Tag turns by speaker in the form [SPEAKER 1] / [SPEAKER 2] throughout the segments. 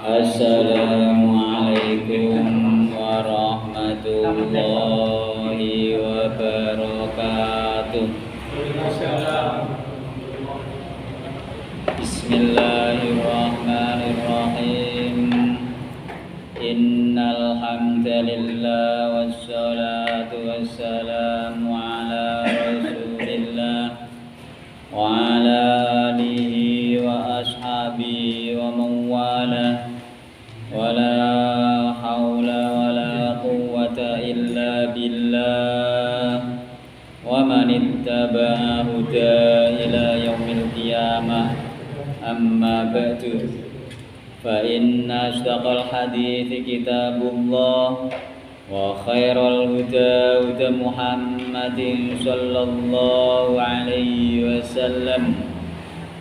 [SPEAKER 1] Assalamualaikum warahmatullahi wabarakatuh. Bismillahirrahmanirrahim. Innal hamdalillah wassalatu wassalamu ala rasulillah wa ala alihi wa ashabihi wa mawalah. Wala haula wala quwwata illa billah wa man ittaba'a huda ila yaumil qiyamah amma ba'du fa inna asdaqal hadithi kitabullah wa khairal huda huda Muhammadin sallallahu alaihi wasallam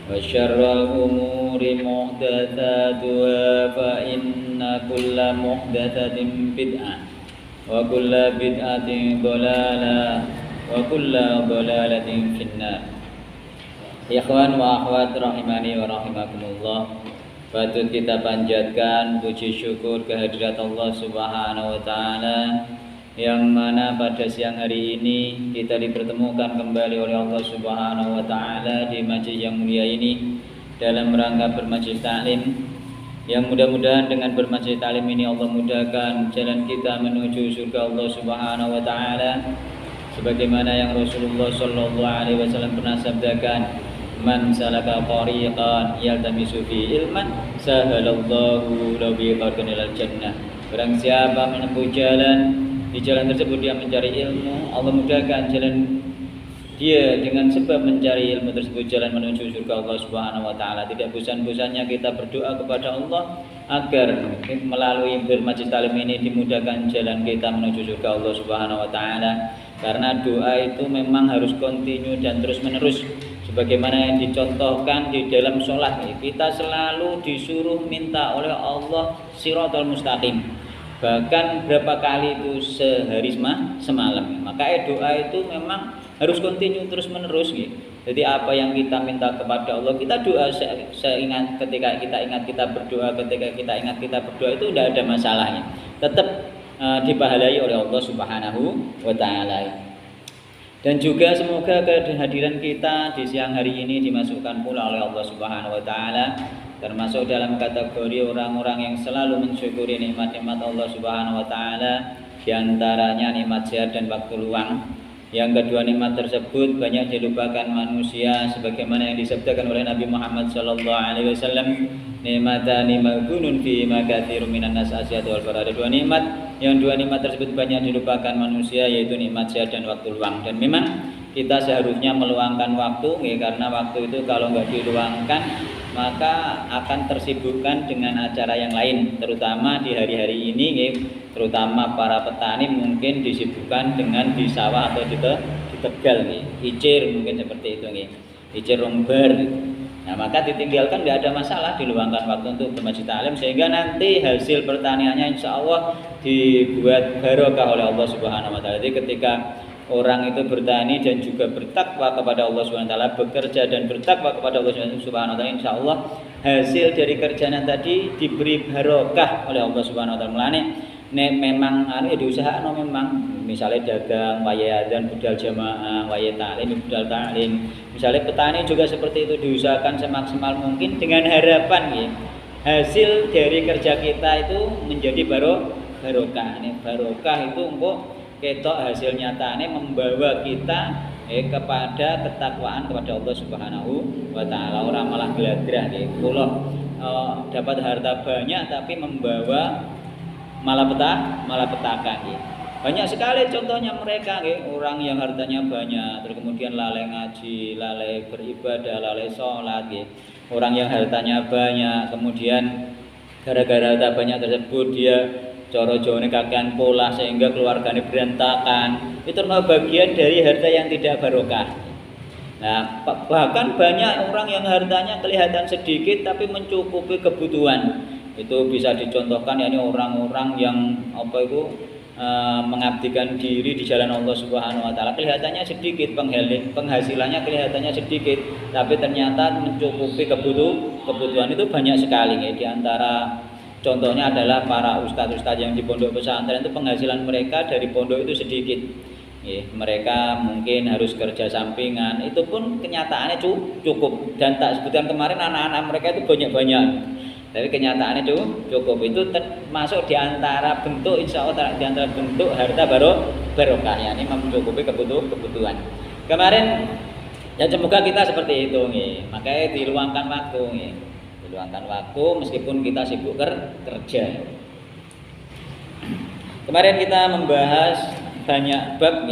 [SPEAKER 1] wa syarrul umuri muhdatsatuha fa inna kulla muhdatsatin bid'ah wa kulla bid'atin dhalalah wa kulla dhalalatin finnar. Ikhwan wa akhwat rahimani wa rahimakumullah, patut kita panjatkan puji syukur kehadirat Allah Subhanahu wa taala yang mana pada siang hari ini kita dipertemukan kembali oleh Allah Subhanahu wa taala di majlis yang mulia ini dalam rangka bermajlis taklim, yang mudah-mudahan dengan bermajlis taklim ini Allah mudahkan jalan kita menuju surga Allah Subhanahu wa taala, sebagaimana yang Rasulullah sallallahu alaihi wasallam pernah sabdakan, man salaka tariqan yaltamisu fi ilman sahalallahu lahu bihi tariqan ilal jannah. Barang siapa menempuh jalan, di jalan tersebut dia mencari ilmu, Allah mudahkan jalan dia dengan sebab mencari ilmu tersebut jalan menuju surga Allah Subhanahu wa taala. Tidak bosan-bosannya kita berdoa kepada Allah agar melalui bermajlis taklim ini dimudahkan jalan kita menuju surga Allah Subhanahu wa taala. Karena doa itu memang harus kontinu dan terus-menerus, sebagaimana yang dicontohkan di dalam sholat. Kita selalu disuruh minta oleh Allah siratal mustaqim, bahkan berapa kali itu sehari semalam. Maka doa itu memang harus kontinu terus menerus gitu. Jadi apa yang kita minta kepada Allah, kita doa seingat ketika kita ingat kita berdoa, ketika kita ingat kita berdoa itu tidak ada masalahnya, tetap dipahalai oleh Allah Subhanahu wa taala. Dan juga semoga kehadiran kita di siang hari ini dimasukkan pula oleh Allah Subhanahu wa taala termasuk dalam kategori orang-orang yang selalu mensyukuri nikmat-nikmat Allah Subhanahu wa taala, di antaranya nikmat sehat dan waktu luang. Yang kedua, nikmat tersebut banyak dilupakan manusia, sebagaimana yang disabdakan oleh Nabi Muhammad sallallahu alaihi wasallam, nikmatani maghunun fi makatsirun minan nas asyad wal farad. Dua nikmat tersebut banyak dilupakan manusia, yaitu nikmat sehat dan waktu luang. Dan memang kita seharusnya meluangkan waktu, karena waktu itu kalau nggak diluangkan maka akan tersibukkan dengan acara yang lain, terutama di hari-hari ini, terutama para petani mungkin disibukkan dengan di sawah atau di Tegal, icir mungkin seperti itu, icir rombar. Nah, maka ditinggalkan, tidak ada masalah, diluangkan waktu untuk bermajlis taklim sehingga nanti hasil pertaniannya insya Allah dibuat barokah oleh Allah Subhanahu wa taala. Jadi ketika orang itu bertani dan juga bertakwa kepada Allah Subhanahu wa taala, bekerja dan bertakwa kepada Allah Subhanahu wa taala, insya Allah hasil dari kerjanya tadi diberi barokah oleh Allah Subhanahu wa taala. Mulane nek memang diusahakan memang misalnya dagang, waya dan budal jamaah, waya taklim, budal taklim. Misalnya petani juga seperti itu, diusahakan semaksimal mungkin dengan harapan hasil dari kerja kita itu menjadi barokah. Ini barokah itu untuk ketok hasil nyatane membawa kita kepada ketakwaan kepada Allah Subhanahu wa taala. Ora malah gladrah kula dapat harta banyak tapi membawa malapetaka. Banyak sekali contohnya mereka, orang yang hartanya banyak terus kemudian lalai ngaji, lalai beribadah, lalai sholat. Orang yang hartanya banyak kemudian gara-gara harta banyak tersebut dia coro-corone kakean pola sehingga keluarganya berantakan. Itu bagian dari harta yang tidak barokah. Nah, bahkan banyak orang yang hartanya kelihatan sedikit tapi mencukupi kebutuhan. Itu bisa dicontohkan yakni orang-orang yang mengabdikan diri di jalan Allah Subhanahu wa taala. Kelihatannya sedikit penghasilannya kelihatannya sedikit, tapi ternyata mencukupi kebutuhan itu banyak sekali. Di antara Contohnya adalah para ustadz-ustadz yang di pondok pesantren itu penghasilan mereka dari pondok itu sedikit. Mereka mungkin harus kerja sampingan, itu pun kenyataannya cukup. Dan tak sebutkan kemarin anak-anak mereka itu banyak-banyak, tapi kenyataannya cukup. Itu termasuk diantara bentuk, insya Allah diantara bentuk harta barokah, ya, ini mencukupi kebutuhan. Kemarin ya semoga kita seperti itu, makanya diluangkan waktu, diluangkan waktu meskipun kita sibuk kerja. Kemarin kita membahas banyak bab,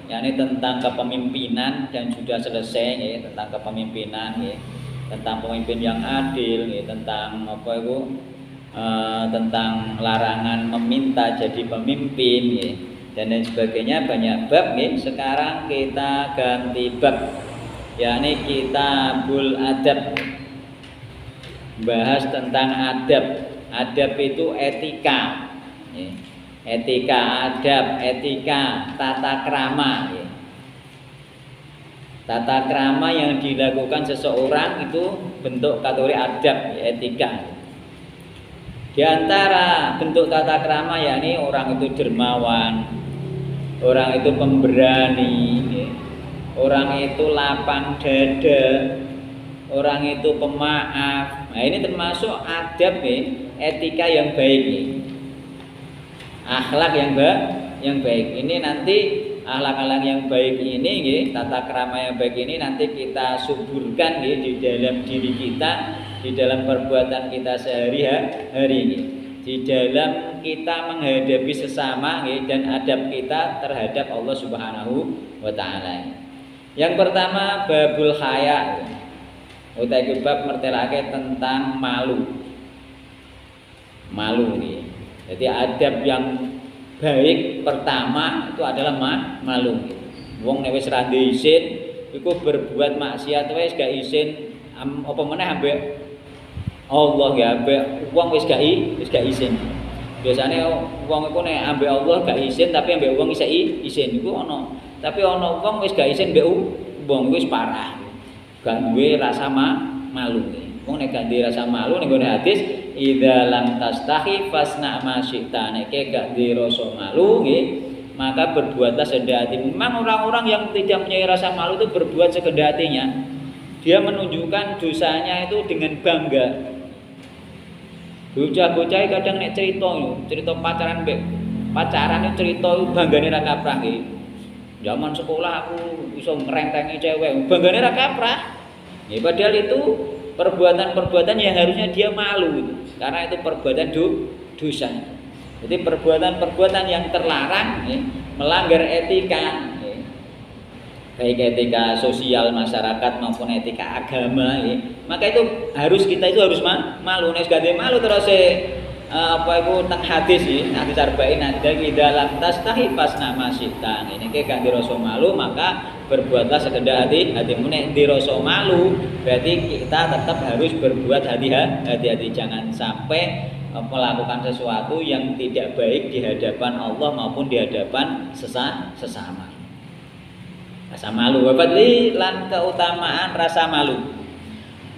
[SPEAKER 1] yakni tentang kepemimpinan dan sudah selesai, tentang kepemimpinan, tentang pemimpin yang adil, tentang apa itu, tentang larangan meminta jadi pemimpin, dan lain sebagainya, banyak bab. Sekarang kita ganti bab, yakni Kitabul Adab, bahas tentang adab. Adab itu etika, etika adab, etika tata krama, tata krama yang dilakukan seseorang itu bentuk kategori adab, etika. Di antara bentuk tata krama yakni orang itu dermawan, orang itu pemberani, orang itu lapang dada, orang itu pemaaf. Nah, ini termasuk adab, etika yang baik, akhlak yang baik. Ini nanti akhlak-akhlak yang baik ini, tata krama yang baik ini nanti kita suburkan di dalam diri kita, di dalam perbuatan kita sehari-hari ini, di dalam kita menghadapi sesama, dan adab kita terhadap Allah Subhanahu wa taala. Yang pertama babul haya, utawi bab mertelake tentang malu. Jadi adab yang baik pertama itu adalah malu. Wong nek wis ra isin iku berbuat maksiat wis gak isin, apa meneh ambek Allah ya, ambek wong wis gak isin. Biasane wong iku nek ambek Allah gak isin tapi ambek wong isin iku ana. Tapi ana wong wis gak isin mbek wong wis parah. Gak duwe rasa malu. Wong nek gak duwe rasa malu ning gone hadis idza lam tastahi fasna ma syi'ta, nek gak duwe rasa malu maka berbuatlah sekehendak hati. Memang orang-orang yang tidak punya rasa malu itu berbuat sekehendak hatinya. Dia menunjukkan dosanya itu dengan bangga. Bocah-bocah kadang nek cerita pacaran itu cerita banggane ra kaprah nggih. Zaman sekolah aku iso ngrentengi cewek, banggane ra kaprah. Padahal itu perbuatan-perbuatan yang harusnya dia malu, karena itu perbuatan dosa. Jadi perbuatan-perbuatan yang terlarang, melanggar etika, baik etika sosial masyarakat maupun etika agama, maka itu kita harus malu. Nek gak malu terus apa itu teng hadis hadis arba'in ada di dalam tastahi fasna masyitan. Ini gak dirasa malu maka berbuatlah sekehendak hatimu. Nek dirasa malu berarti kita tetap harus berbuat hati-hati, jangan sampai melakukan sesuatu yang tidak baik di hadapan Allah maupun di hadapan sesama. Rasa malu wabadli lan keutamaan rasa malu.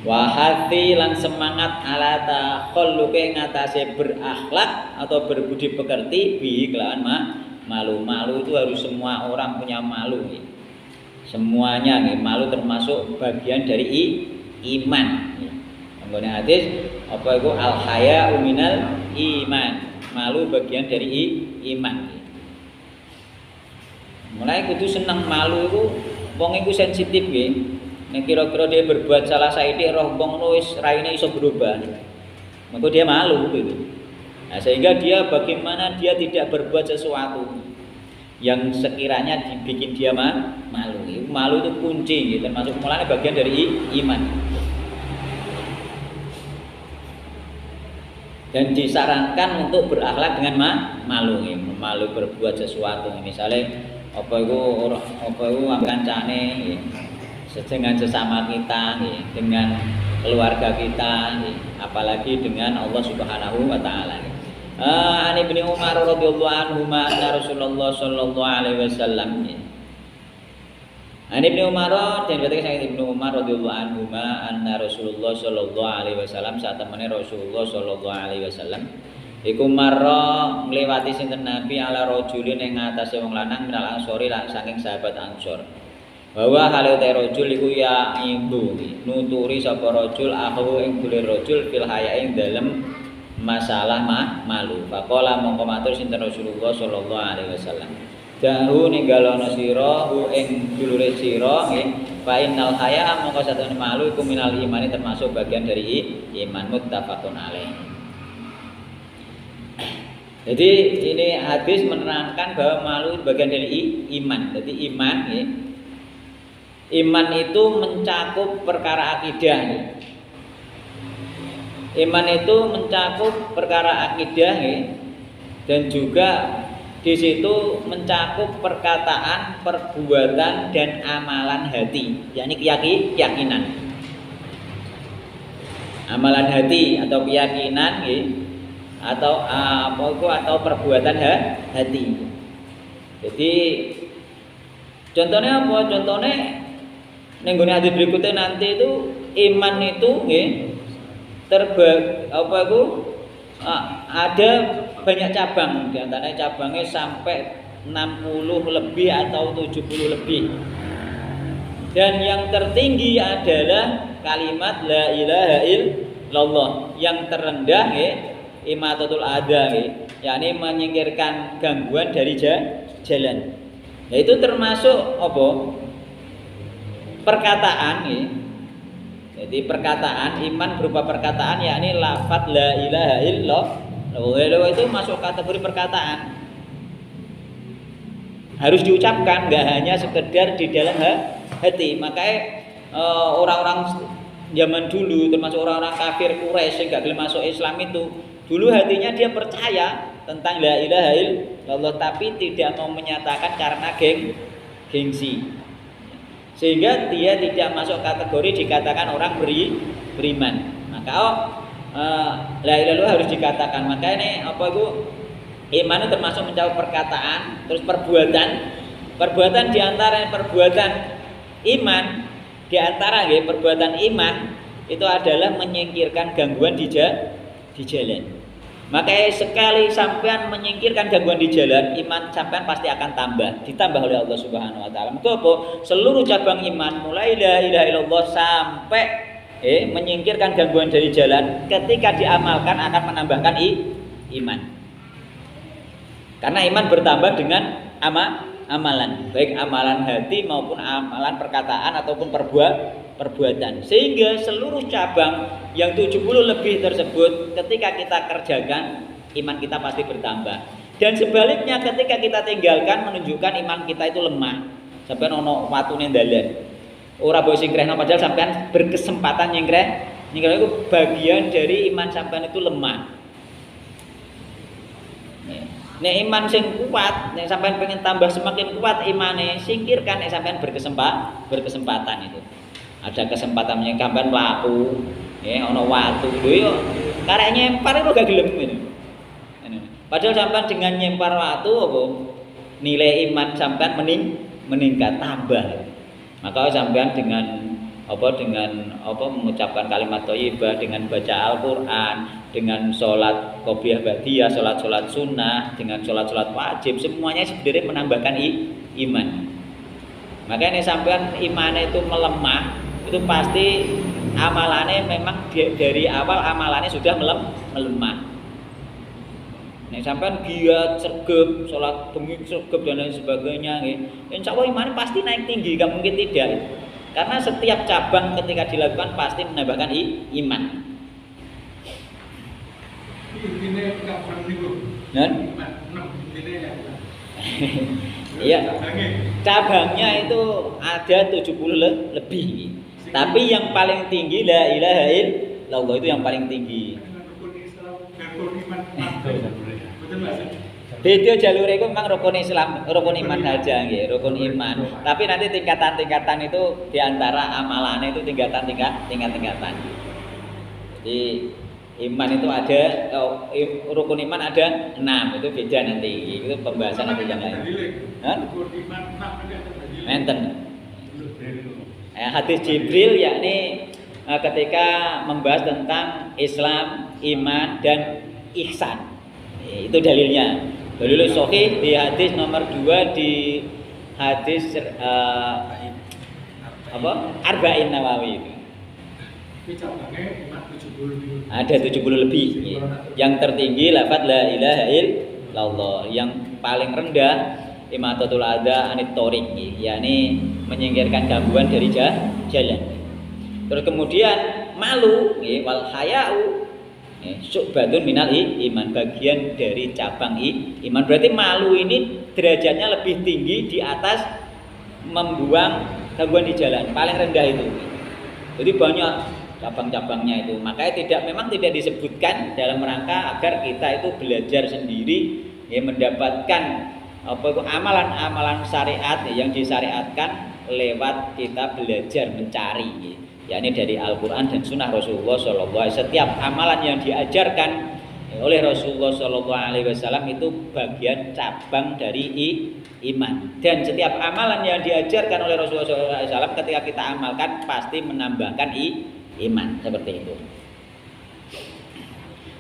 [SPEAKER 1] Wahati lan semangat ala takhalluqi ngatasi berakhlak atau berbudi pekerti bi kelawan malu itu harus semua orang punya malu. Semuanya malu termasuk bagian dari iman. Kemudian hadis apa itu al haya'u minal iman, malu bagian dari iman. Mulai kudu seneng malu itu wong iku sensitif nggih. Nek kira-kira dia berbuat salah saiki roh wong wis raine iso berubah. Maka dia malu gitu. Nah, sehingga dia bagaimana dia tidak berbuat sesuatu yang sekiranya dibikin dia malu. Malu itu kunci gitu, termasuk mulanya bagian dari iman. Dan disarankan untuk berakhlak dengan malu berbuat sesuatu. Misalnya apa itu kancane dengan sesama kita, dengan keluarga kita, apalagi dengan Allah Subhanahu wa taala. An Ibnu Umar radhiyallahu anhu anna Rasulullah sallallahu alaihi wasallam Ibnu Umar dan berarti sangat Ibnu Umar radhiyallahu anhu anna Rasulullah sallallahu alaihi wasallam saat temene Rasulullah sallallahu alaihi wasallam iku marra ngliwati sinten Nabi ala rajulin ing ngatasé wong lanang minal ansori lan saking sahabat Ansor. Bahwa hal te rajul iku ya ibu nuturi sapa rajul aku ing dulur rajul fil haya ing dalem masalah malu. Faqala mongko matur sinten Rasulullah sallallahu alaihi wasallam. Jahu ninggalono sira hu ing dulure sira nggih fa innal haya mongko satune malu iku minal imani termasuk bagian dari iman muttafaqun alaih. Jadi ini hadis menerangkan bahwa malu bagian dari iman. Jadi iman nggih. Iman itu mencakup perkara akidah nggih. Iman itu mencakup perkara akidah nggih dan juga di situ mencakup perkataan, perbuatan dan amalan hati, yakni keyakinan. Amalan hati atau keyakinan atau atau perbuatan hati. Jadi contohnya apa? Contohnya ning gone hadis berikutnya nanti itu iman itu ada banyak cabang, di antaranya cabangnya sampai 60 lebih atau 70 lebih. Dan yang tertinggi adalah kalimat la ilaha illallah. Yang terendah imatatul adha, yakni menyingkirkan gangguan dari jalan. Yaitu termasuk apa? Perkataan Jadi perkataan iman berupa perkataan yakni lafaz la ilaha illallah. Itu masuk kategori perkataan. Harus diucapkan, enggak hanya sekedar di dalam hati. Makanya orang-orang zaman dulu termasuk orang-orang kafir Quraisy yang enggak boleh masuk Islam itu, dulu hatinya dia percaya tentang la ilaha illallah tapi tidak mau menyatakan karena gengsi. Sehingga dia tidak masuk kategori dikatakan orang beriman. Maka la ilaha illallah harus dikatakan. Maka ini iman itu termasuk mencakup perkataan, terus perbuatan di antara perbuatan iman, di antara perbuatan iman itu adalah menyingkirkan gangguan di jalan. Makanya sekali sampean menyingkirkan gangguan di jalan, iman sampean pasti akan ditambah oleh Allah Subhanahu wa taala. Itu apa? Seluruh cabang iman mulai la ilaha illallah sampai menyingkirkan gangguan dari jalan ketika diamalkan akan menambahkan iman. Karena iman bertambah dengan amalan, baik amalan hati maupun amalan perkataan ataupun perbuatan. Sehingga seluruh cabang yang 70 lebih tersebut ketika kita kerjakan, iman kita pasti bertambah. Dan sebaliknya ketika kita tinggalkan menunjukkan iman kita itu lemah. Sampeyan ono watune ndalan. Ora mbok singkrehno padahal sampeyan berkesempatan nyingkreh itu bagian dari iman sampeyan itu lemah. Nek iman sing kuat, nek sampean pengen tambah semakin kuat imane, singkirkan nek sampean berkesempatan itu. Ada kesempatan nyengkampan watu, ono watu lho yo karek nyempar itu gak gelem ngene. Padahal sampean dengan nyempar watu apa nilai iman sampean meningkat tambah. Maka sampean dengan mengucapkan kalimat thayyibah, dengan baca Al-Qur'an, dengan sholat qobliyah ba'diyah, sholat sunnah, dengan sholat wajib, semuanya sebenarnya menambahkan iman. Makanya sampean imannya itu melemah, itu pasti amalannya memang dari awal amalannya sudah melemah. Nek sampean giat sregep, sholat bengi sregep dan lain sebagainya, insya Allah imannya pasti naik tinggi, gak mungkin tidak. Karena setiap cabang ketika dilakukan pasti menambahkan iman. Iya. Cabangnya itu ada 70 lebih. Tapi yang paling tinggi la ilaha illallah itu yang paling tinggi. Beda jalur itu memang rukun Islam, rukun iman saja nggih, rukun iman. Tapi nanti tingkatan-tingkatan itu di antara amalannya itu tingkatan-tingkatan. Jadi iman itu ada rukun iman ada 6, itu beda nanti. Itu pembahasan nanti yang lain. Hah? Menten. Hadis Jibril yakni ketika membahas tentang Islam, iman dan ihsan. Itu dalilnya. Dalil sahih di hadis nomor 2 di hadis Arba'in Nawawi itu. Ada 70 lebih. Yang tertinggi lafaz la ilaha illallah, yang paling rendah imatatul adza anit thoriq, yakni menyingkirkan gangguan dari jalan. Terus kemudian malu wal haya'u syu'batun minal iman, bagian dari cabang iman. Berarti malu ini derajatnya lebih tinggi di atas membuang gangguan di jalan, paling rendah itu. Jadi banyak cabang-cabangnya itu. Makanya memang tidak disebutkan dalam rangka agar kita itu belajar sendiri, mendapatkan amalan-amalan syariat yang disyariatkan lewat kita belajar mencari. Yakni dari Al-Quran dan Sunnah Rasulullah SAW. Setiap amalan yang diajarkan oleh Rasulullah SAW itu bagian cabang dari iman. Dan setiap amalan yang diajarkan oleh Rasulullah SAW ketika kita amalkan pasti menambahkan iman, seperti itu.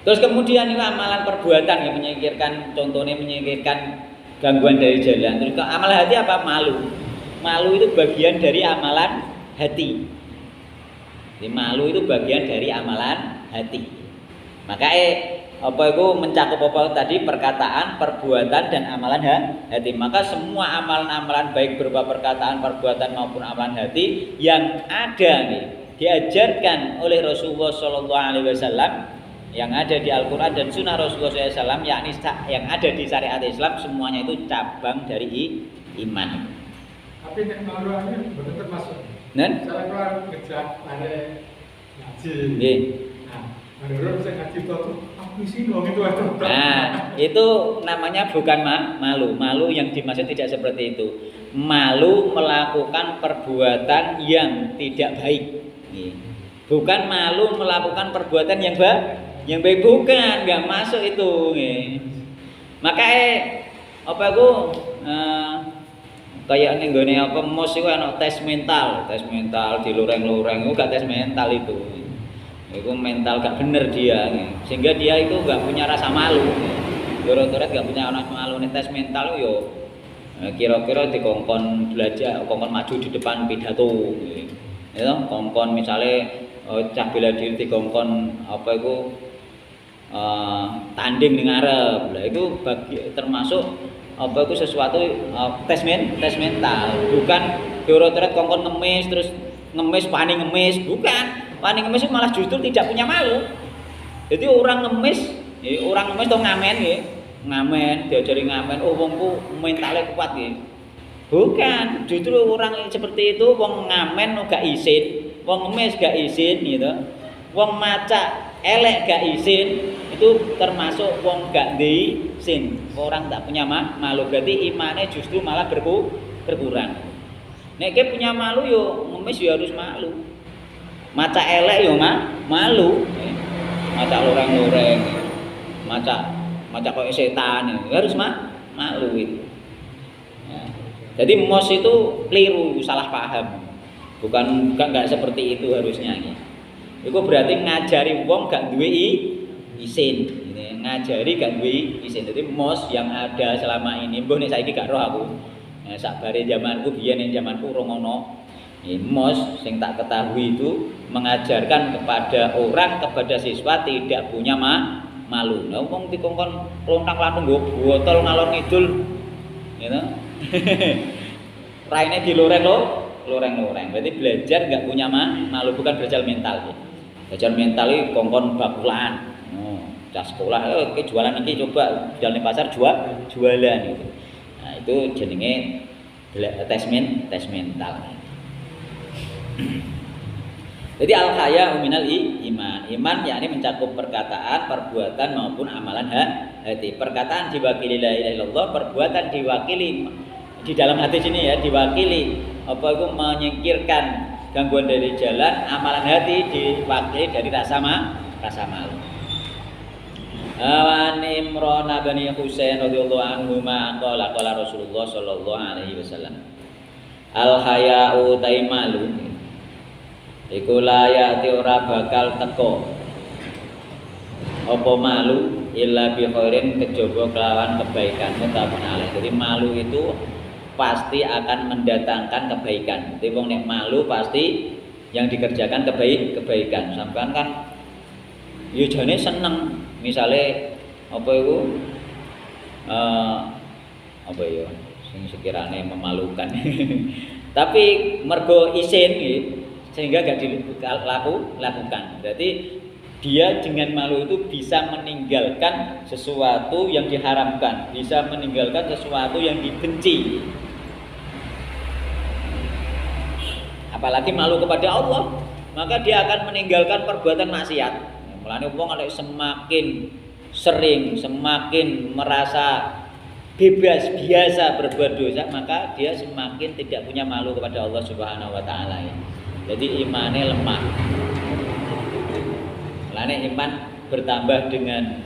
[SPEAKER 1] Terus kemudian ini amalan perbuatan yang menyingkirkan, contohnya menyingkirkan gangguan dari jalan. Terus amalan hati apa? Malu. Malu itu bagian dari amalan hati. Jadi malu itu bagian dari amalan hati. Maka itu mencakup apa tadi? Perkataan, perbuatan dan amalan hati. Maka semua amalan-amalan baik berupa perkataan, perbuatan maupun amalan hati yang ada diajarkan oleh Rasulullah SAW, yang ada di Al-Quran dan Sunnah Rasulullah SAW, yakni yang ada di syariat Islam, semuanya itu cabang dari iman.
[SPEAKER 2] Tapi nek malu ini betul termasuk. Cara keluar ngejak ada ngaji.
[SPEAKER 1] Nggih.
[SPEAKER 2] Nah, menurut saya ngaji itu aku sih dong itu ada.
[SPEAKER 1] Nah, itu namanya bukan malu. Malu yang dimaksud tidak seperti itu. Malu melakukan perbuatan yang tidak baik. Bukan malu melakukan perbuatan yang baik, bukan, enggak masuk itu. Maka kayak ning gone mos iku ana tes mental di loreng-loreng itu gak tes mental itu. Itu mental gak bener dia, sehingga dia itu gak punya rasa malu. Dorot-dorot gak punya rasa malu. Nih tes mental yo kira-kira dikongkon belajar, kongkon maju di depan pidato. Ya, kongkon misalnya cah bela diri dikongkon tanding ning ngarep. Lah itu termasuk sesuatu tes mental, bukan dorot-dorot kongkon ngemis terus ngemis pani ngemis, bukan. Pani ngemis itu malah justru tidak punya malu. Jadi orang ngemis tuh ngamen diajari ngamen, wongku mentalnya kuat bukan, justru orang seperti itu wong ngamen gak izin, wong ngemis gak izin gitu, wong maca elek gak izin, itu termasuk wong gak diizin, orang tak punya malu. Berarti imannya justru malah berkurang. Nek punya malu yo ngemis yo harus malu, maca elek yo malu, maca loreng-loreng, maca kok setan harus malu itu. Ya. Jadi mos itu keliru, salah paham, bukan nggak seperti itu harusnya. Itu berarti ngajari wong gak duwe izin, ngajari gak duwe izin. Jadi mos yang ada selama ini, mbah nek saiki gak roh aku. Sakbare zamanku biyen ning zamanku ora ngono. Mos sing tak ketahui itu mengajarkan kepada siswa tidak punya malu. Nah, wong dikongkon lontang-lantung nggo botol ngalor ngidul. Gitu. Raine di loreng-loreng. Berarti belajar enggak punya malu, bukan belajar mental. Belajar mental iki kongkon bakulan. Cah sekolah jualan iki coba jalan di pasar jualan gitu. Nah, itu jenenge tes mental. Jadi al-haya minal iman. Iman yakni mencakup perkataan, perbuatan maupun amalan hati. Perkataan diwakili la ilaha illallah, perbuatan diwakili di dalam hati sini ya, diwakili menyingkirkan gangguan dari jalan, amalan hati diwakili dari rasa malu. An Imran bin Husain radhiyallahu anhu qala qala Rasulullah sallallahu alaihi wasallam. Al haya'u taimalu Iku layati ora bakal teko apa malu illa bi khairin kejaba kelawan kebaikan mutabun alaih. Jadi malu itu pasti akan mendatangkan kebaikan. Jadi wong nek malu pasti yang dikerjakan kebaikan. Sampean kan ya jane seneng misale apa iku apa ya sing sekirane memalukan. Tapi mergo isin sehingga gak dilakukan. Berarti dia dengan malu itu bisa meninggalkan sesuatu yang diharamkan, bisa meninggalkan sesuatu yang dibenci. Apalagi malu kepada Allah, maka dia akan meninggalkan perbuatan maksiat. Mulane wong nek semakin sering, semakin merasa bebas biasa berbuat dosa, maka dia semakin tidak punya malu kepada Allah Subhanahu wa taala. Jadi imannya lemah. Mulane iman bertambah dengan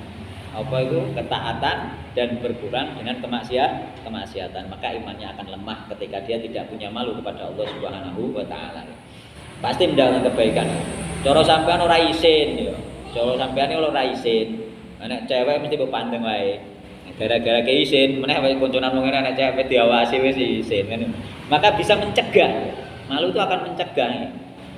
[SPEAKER 1] apa itu ketaatan dan berkurang dengan kemaksiatan, maka imannya akan lemah ketika dia tidak punya malu kepada Allah Subhanahu wa taala. Pasti mendatangkan kebaikan. Cara sampean ora isin ya. Cara sampean ora isin. Nek cewek mesti bepandeng wae. Gara-gara ke isin, meneh wae konconan wong nek cewek diawasi wis isin kan. Maka bisa mencegah. Malu itu akan mencegah.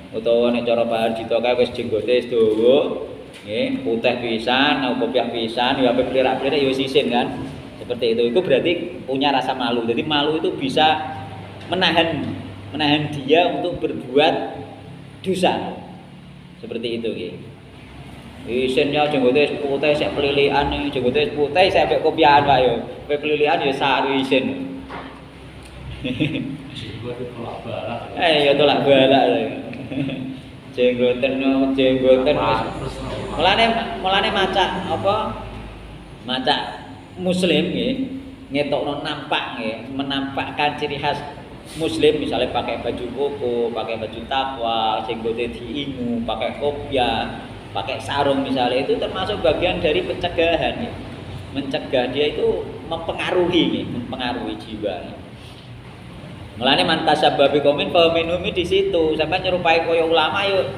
[SPEAKER 1] Utawa nek cara Pak Hardito kae wis jenggote wis dawa, nggih, putih pisan, kopiah pisan, ya ape plirak-plirik ya wis isin kan. Seperti itu. Itu berarti punya rasa malu. Jadi malu itu bisa menahan dia untuk berbuat dosa. Seperti itu nggih. Isinnya jenggote putih sik pelilikan iki, jenggote putih sik ambek kopiahan wae yo. Kowe pelilikan ya saru isin. Jenggote tolak balak. Ya tolak balak. Jenggoten mulane maca apa? Maca muslim nggih, ngetokno nampak nggih, menampakkan ciri khas muslim misalnya pakai baju koko, pakai baju takwa, jenggote diingu, pakai kopiah, pakai sarung misalnya, itu termasuk bagian dari pencegahan ya. Mencegah dia itu mempengaruhi jiwa. Mulane mantasabbabi qaumin fa minhum di situ. Sampai nyerupai koyo ulama yuk.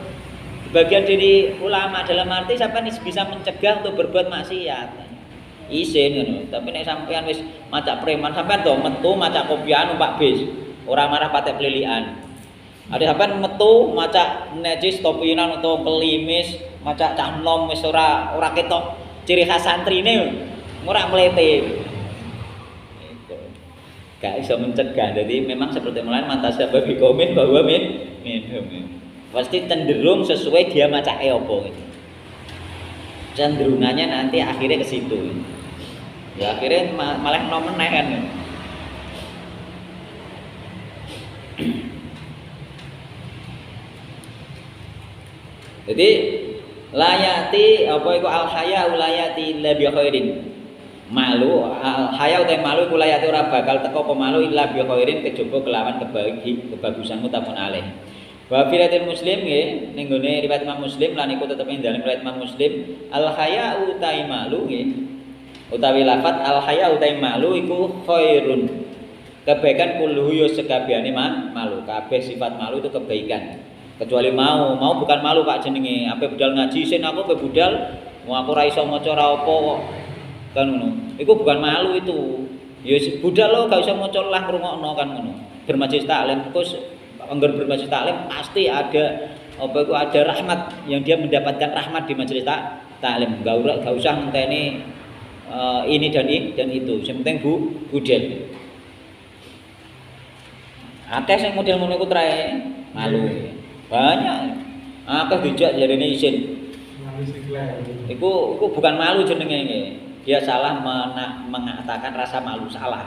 [SPEAKER 1] Bagian dari ulama dalam arti sampai bisa mencegah untuk berbuat maksiat. Isin ngono. Tapi nek sampean wis macak preman, sampean to metu macak kopian numpak bis. Ora marah patek pelilian. Ada sampean metu macak najis topinan utawa kelimis, macak cah nom wis ora ketok ciri khas santrine. Ora mlete. Gak bisa mencegah. Jadi memang seperti mulai mantasabbabi qaumin bahwa minhum. Pasti cenderung sesuai dia macake apa gitu. Cenderungannya nanti akhirnya ke situ. Ya akhirnya malah meneh kan. Jadi layati apa iku al haya ulayati illa bi khairin. Malu haya utai malu kula yati ora bakal teko pemalu illa bi khairin kejaba kelawan kebagusan mutafun alaih. Wa filatil muslim nggih ning gone riwayat Imam Muslim lan iku tetep ing dalem riwayat Imam Muslim al haya utai malu nggih utawi lafat al haya utai malu iku khairun. Kebaikan kulluhu yo sekabehane malu. Kabeh sifat malu itu kebaikan. Kecuali mau bukan malu Pak jenenge. Ape budal ngaji sin aku ape budal mau aku ra iso maca ra apa kok. Kan ngono. Iku bukan malu itu. Ya budal lo gak usah maca lah ngrungokno kan ngono. Bermajelis taklim terus anggar bermajelis taklim pasti ada apa itu ada rahmat yang dia mendapatkan rahmat di majelis taklim. Gak usah ngenteni ini dan itu. Yang penting budal. Akeh sing model ngono iku trae malu. Banyak. Akeh dijak jarene isin. Iku bukan malu jenenge iki. Dia salah mengatakan rasa malu, salah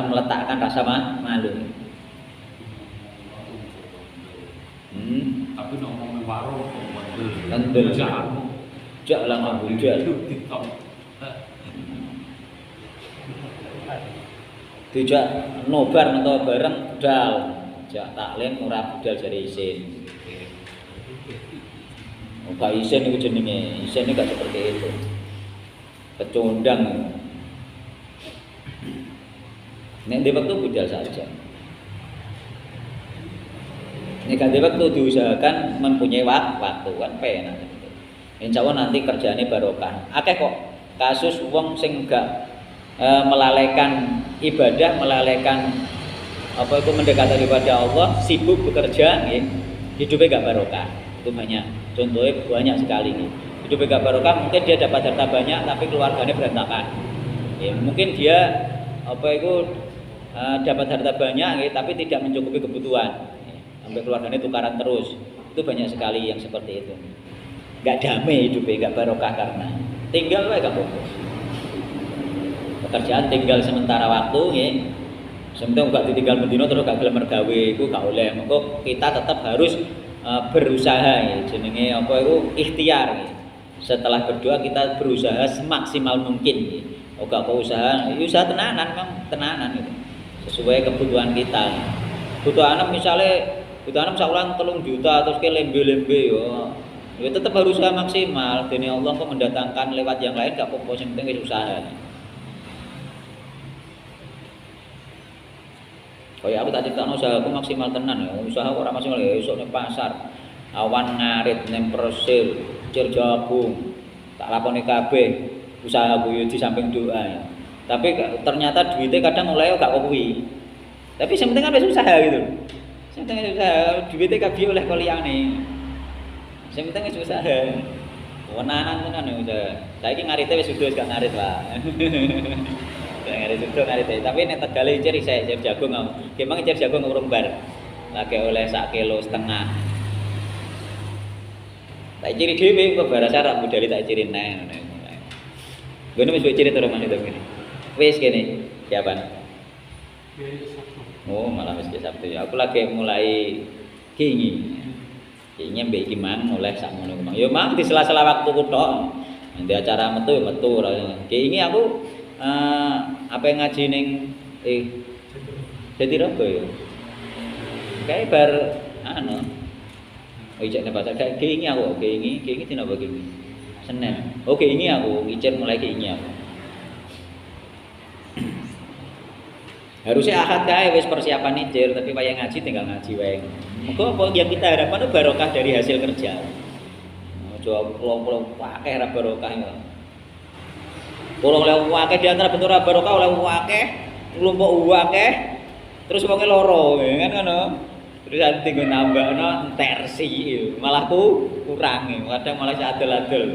[SPEAKER 1] meletakkan rasa malu.
[SPEAKER 3] Tapi ngomong warung
[SPEAKER 1] Kendel. Jak lah ngabujal. Dijak nobar atau bareng budal. Jak taklim ora budal jare isin. Gak isin iku jenenge. Isin gak seperti itu. Pecundang. Nek di waktu budal saja. Negatif waktu diusahakan mempunyai waktu kan penak. Insya Allah nanti kerjaannya barokah. Akeh kok kasus wong sing gak melalaikan ibadah, melalaikan apa itu mendekati kepada Allah, sibuk bekerja, hidupnya gak barokah. Itu banyak. Contohnya banyak sekali. Hidupnya gak barokah, mungkin dia dapat harta banyak, tapi keluarganya berantakan. Mungkin dia apa itu dapat harta banyak, tapi tidak mencukupi kebutuhan. Sampai keluarganya tukaran terus. Itu banyak sekali yang seperti itu. Gak damai hidupnya, gak barokah karena tinggal gak fokus. Pekerjaan tinggal sementara waktu, sementara gak ditinggal bendino terus gak gelem mergawe, itu gak oleh. Maka kita tetap harus berusaha, jenenge apa itu ikhtiar. Setelah berdoa kita berusaha semaksimal mungkin. Gak usaha tenanan, memang tenanan itu. Sesuai kebutuhan kita. Butuh anak misalnya kita anak sakulan 3 juta terus ke lembe-lembe ya tetap harus usaha maksimal. Dene Allah kok mendatangkan lewat yang lain gak apa-apa, sing penting wis usaha. Kaya aku tak cerita usaha aku maksimal tenan ya. Usaha ora maksimal ya esuk ning pasar. Awan ngarit ning Persil, cir jagung. Tak lakoni kabeh. Usaha aku yo di samping doa ya. Tapi ternyata duitnya kadang mulai gak kuwi. Tapi yang penting kan wis usaha gitu. Yang penting usaha, duitnya kabeh oleh koliyane. Yang penting wis usaha. Wenanan tenan ya usaha. Saiki ngarite wis sudah gak ngarit, Pak. Ngarit sudah ngarit. Tapi nek Tegale ciri saya ciri jagung aku. Kemang ciri jagung urung bar. Lagi oleh 1,5 kilo. Tak ciri dhewe kok barasa rak budali tak ciri nang. Gone wis ciri terus maneh to kene. Wis kene. Siapan? Oh, malah wis Sabtu ya. Aku lagi mulai kingi. Kingi mbek iki mang oleh sak ngono mang. Ya mang di sela-sela waktu ku tok. Nanti acara metu ya metu ora. Kingi aku apa yang ngaji ning Jatirogo ya. Kayak bar anu. Oh ijek bahasa kayak kingi aku, kingi dina apa kingi? Senin. Oh kingi aku, ijek mulai kingi aku. Harusnya Ahad kae wis persiapan ijir, tapi wayang ngaji tinggal ngaji wae. Muga apa yang kita harapkan itu barokah dari hasil kerja. Aja pulau-pulau akeh ra barokah ya. Pulau oleh akeh di antara bentuk ra barokah oleh akeh, kelompok akeh, terus wonge loro, kan ngono. Terus nanti gue nambahno tersi, malah kurang, kadang malah adol-adol.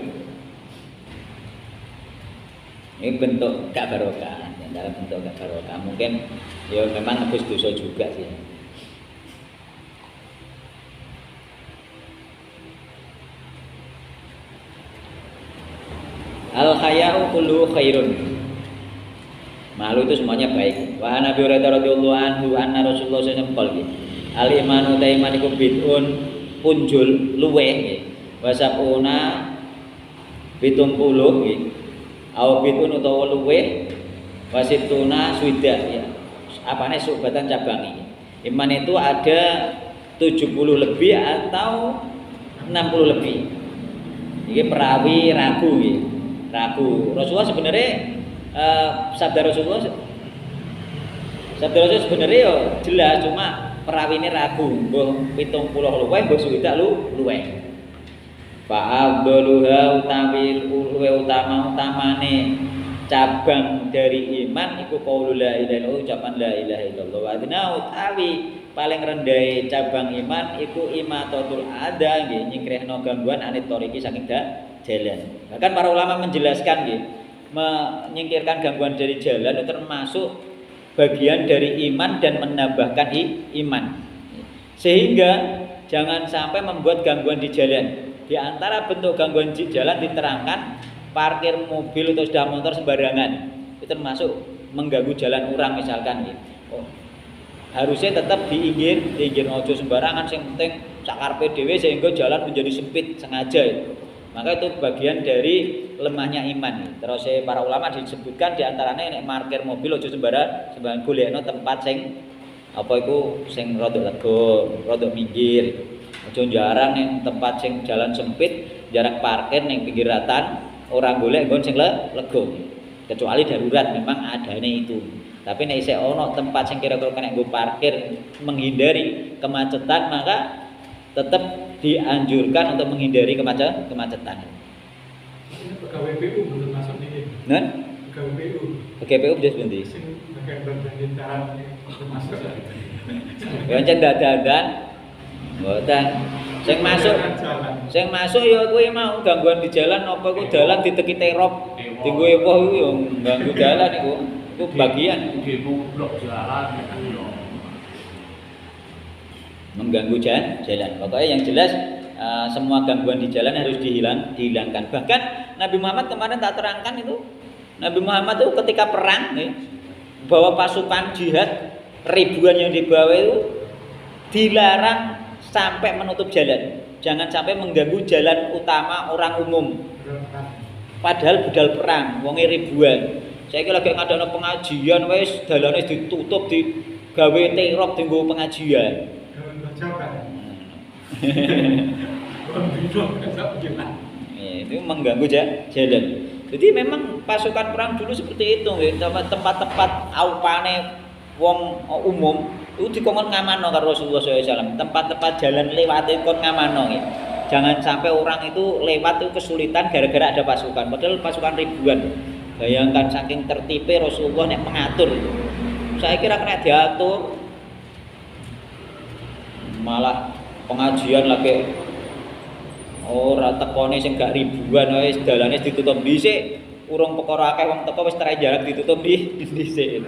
[SPEAKER 1] Ini bentuk gak barokah. Dalam bentuk gak barokah mungkin ya memang habis dosa juga sih. Al haya'u kullu khairun. Malu itu semuanya baik. Wa Nabi radhiyallahu anhu anna Rasulullah sallallahu alaihi wasallam al imanu taiman iku bid'un punjul luweh wa sabuna 70 nggih. Au bid'un utawa luweh wasituna swida ya. Apane subatan cabang ini. Iman itu ada 70 lebih atau 60 lebih. Ini perawi ragu ya. Ragu. Rasulullah sebenarnya sabda Rasulullah sebenarnya ya jelas, cuma perawi ini ragu. Mbuh 70 luwih, mbuh swida luwih. Fa'abduluha utawi luwih utamane cabang dari iman iku qaulul la ilaha illallah, ucapan la ilaha illallah. Wa adna utawi paling rendah cabang iman iku imatatul adza nggih, nyingkrehno gangguan anit toriki saking jalan. Bahkan para ulama menjelaskan nggih, menyingkirkan gangguan dari jalan itu termasuk bagian dari iman dan menambahkan iman. Sehingga jangan sampai membuat gangguan di jalan. Di antara bentuk gangguan di jalan diterangkan parkir mobil atau sepeda motor sembarangan, itu termasuk mengganggu jalan orang misalkan gitu. Oh, harusnya tetap diinggir ojo sembarangan, yang penting sakarpe dhewe sehingga jalan menjadi sempit sengaja itu. Maka itu bagian dari lemahnya iman. Terus para ulama disebutkan diantaranya nek parkir mobil ojo sembarangan golekno tempat sing apa iku sing rada lega, rada minggir. Ojo jarang ning tempat sing jalan sempit, jarang parkir ning pinggiratan. Orang boleh nggon sing lega. Kecuali darurat memang adanya itu. Tapi nek isih ono tempat sing kira-kira kena nggo parkir menghindari kemacetan, maka tetap dianjurkan untuk menghindari kemacetan.
[SPEAKER 2] Pegawai PU belum masuk ini.
[SPEAKER 1] Nen?
[SPEAKER 2] Pegawai PU.
[SPEAKER 1] PGPU wis pundi?
[SPEAKER 2] Sing bagian pemerintahan belum masuk.
[SPEAKER 1] Ya ancen dadan. Mboten. Sing masuk ya kuwi mau gangguan di jalan apa ku dalan diteki terop. Dienggo ewoh iku ya ganggu dalan iku. Iku bagian
[SPEAKER 3] blok jalan
[SPEAKER 1] mengganggu jalan. Pokoknya yang jelas semua gangguan di jalan harus dihilangkan. Bahkan Nabi Muhammad kemarin tak terangkan itu, Nabi Muhammad itu ketika perang bawa pasukan jihad ribuan yang dibawa itu dilarang sampai menutup jalan. Jangan sampai mengganggu jalan utama orang umum. Padahal budal perang, wonge ribuan. Saya kira lagi ngadana pengajian wis dalane ditutup digawe terop dienggo pengajian. Itu mengganggu jalan. Jadi memang pasukan perang dulu seperti itu, tempat-tempat aupane wong umum itu dikongkon ngamano karo Rasulullah SAW. Tempat-tempat jalan lewat kon ngamano ya. Jangan sampai orang itu lewat itu kesulitan gara-gara ada pasukan. Padahal pasukan ribuan. Bayangkan saking tertibnya Rasulullah nek mengatur itu. Saya kira kena diatur. Malah pengajian lagi ora tekone sing gak ribuan wis dalane ditutup dhisik. Urung perkara akeh wong teko wis terai jarak ditutup dhisik.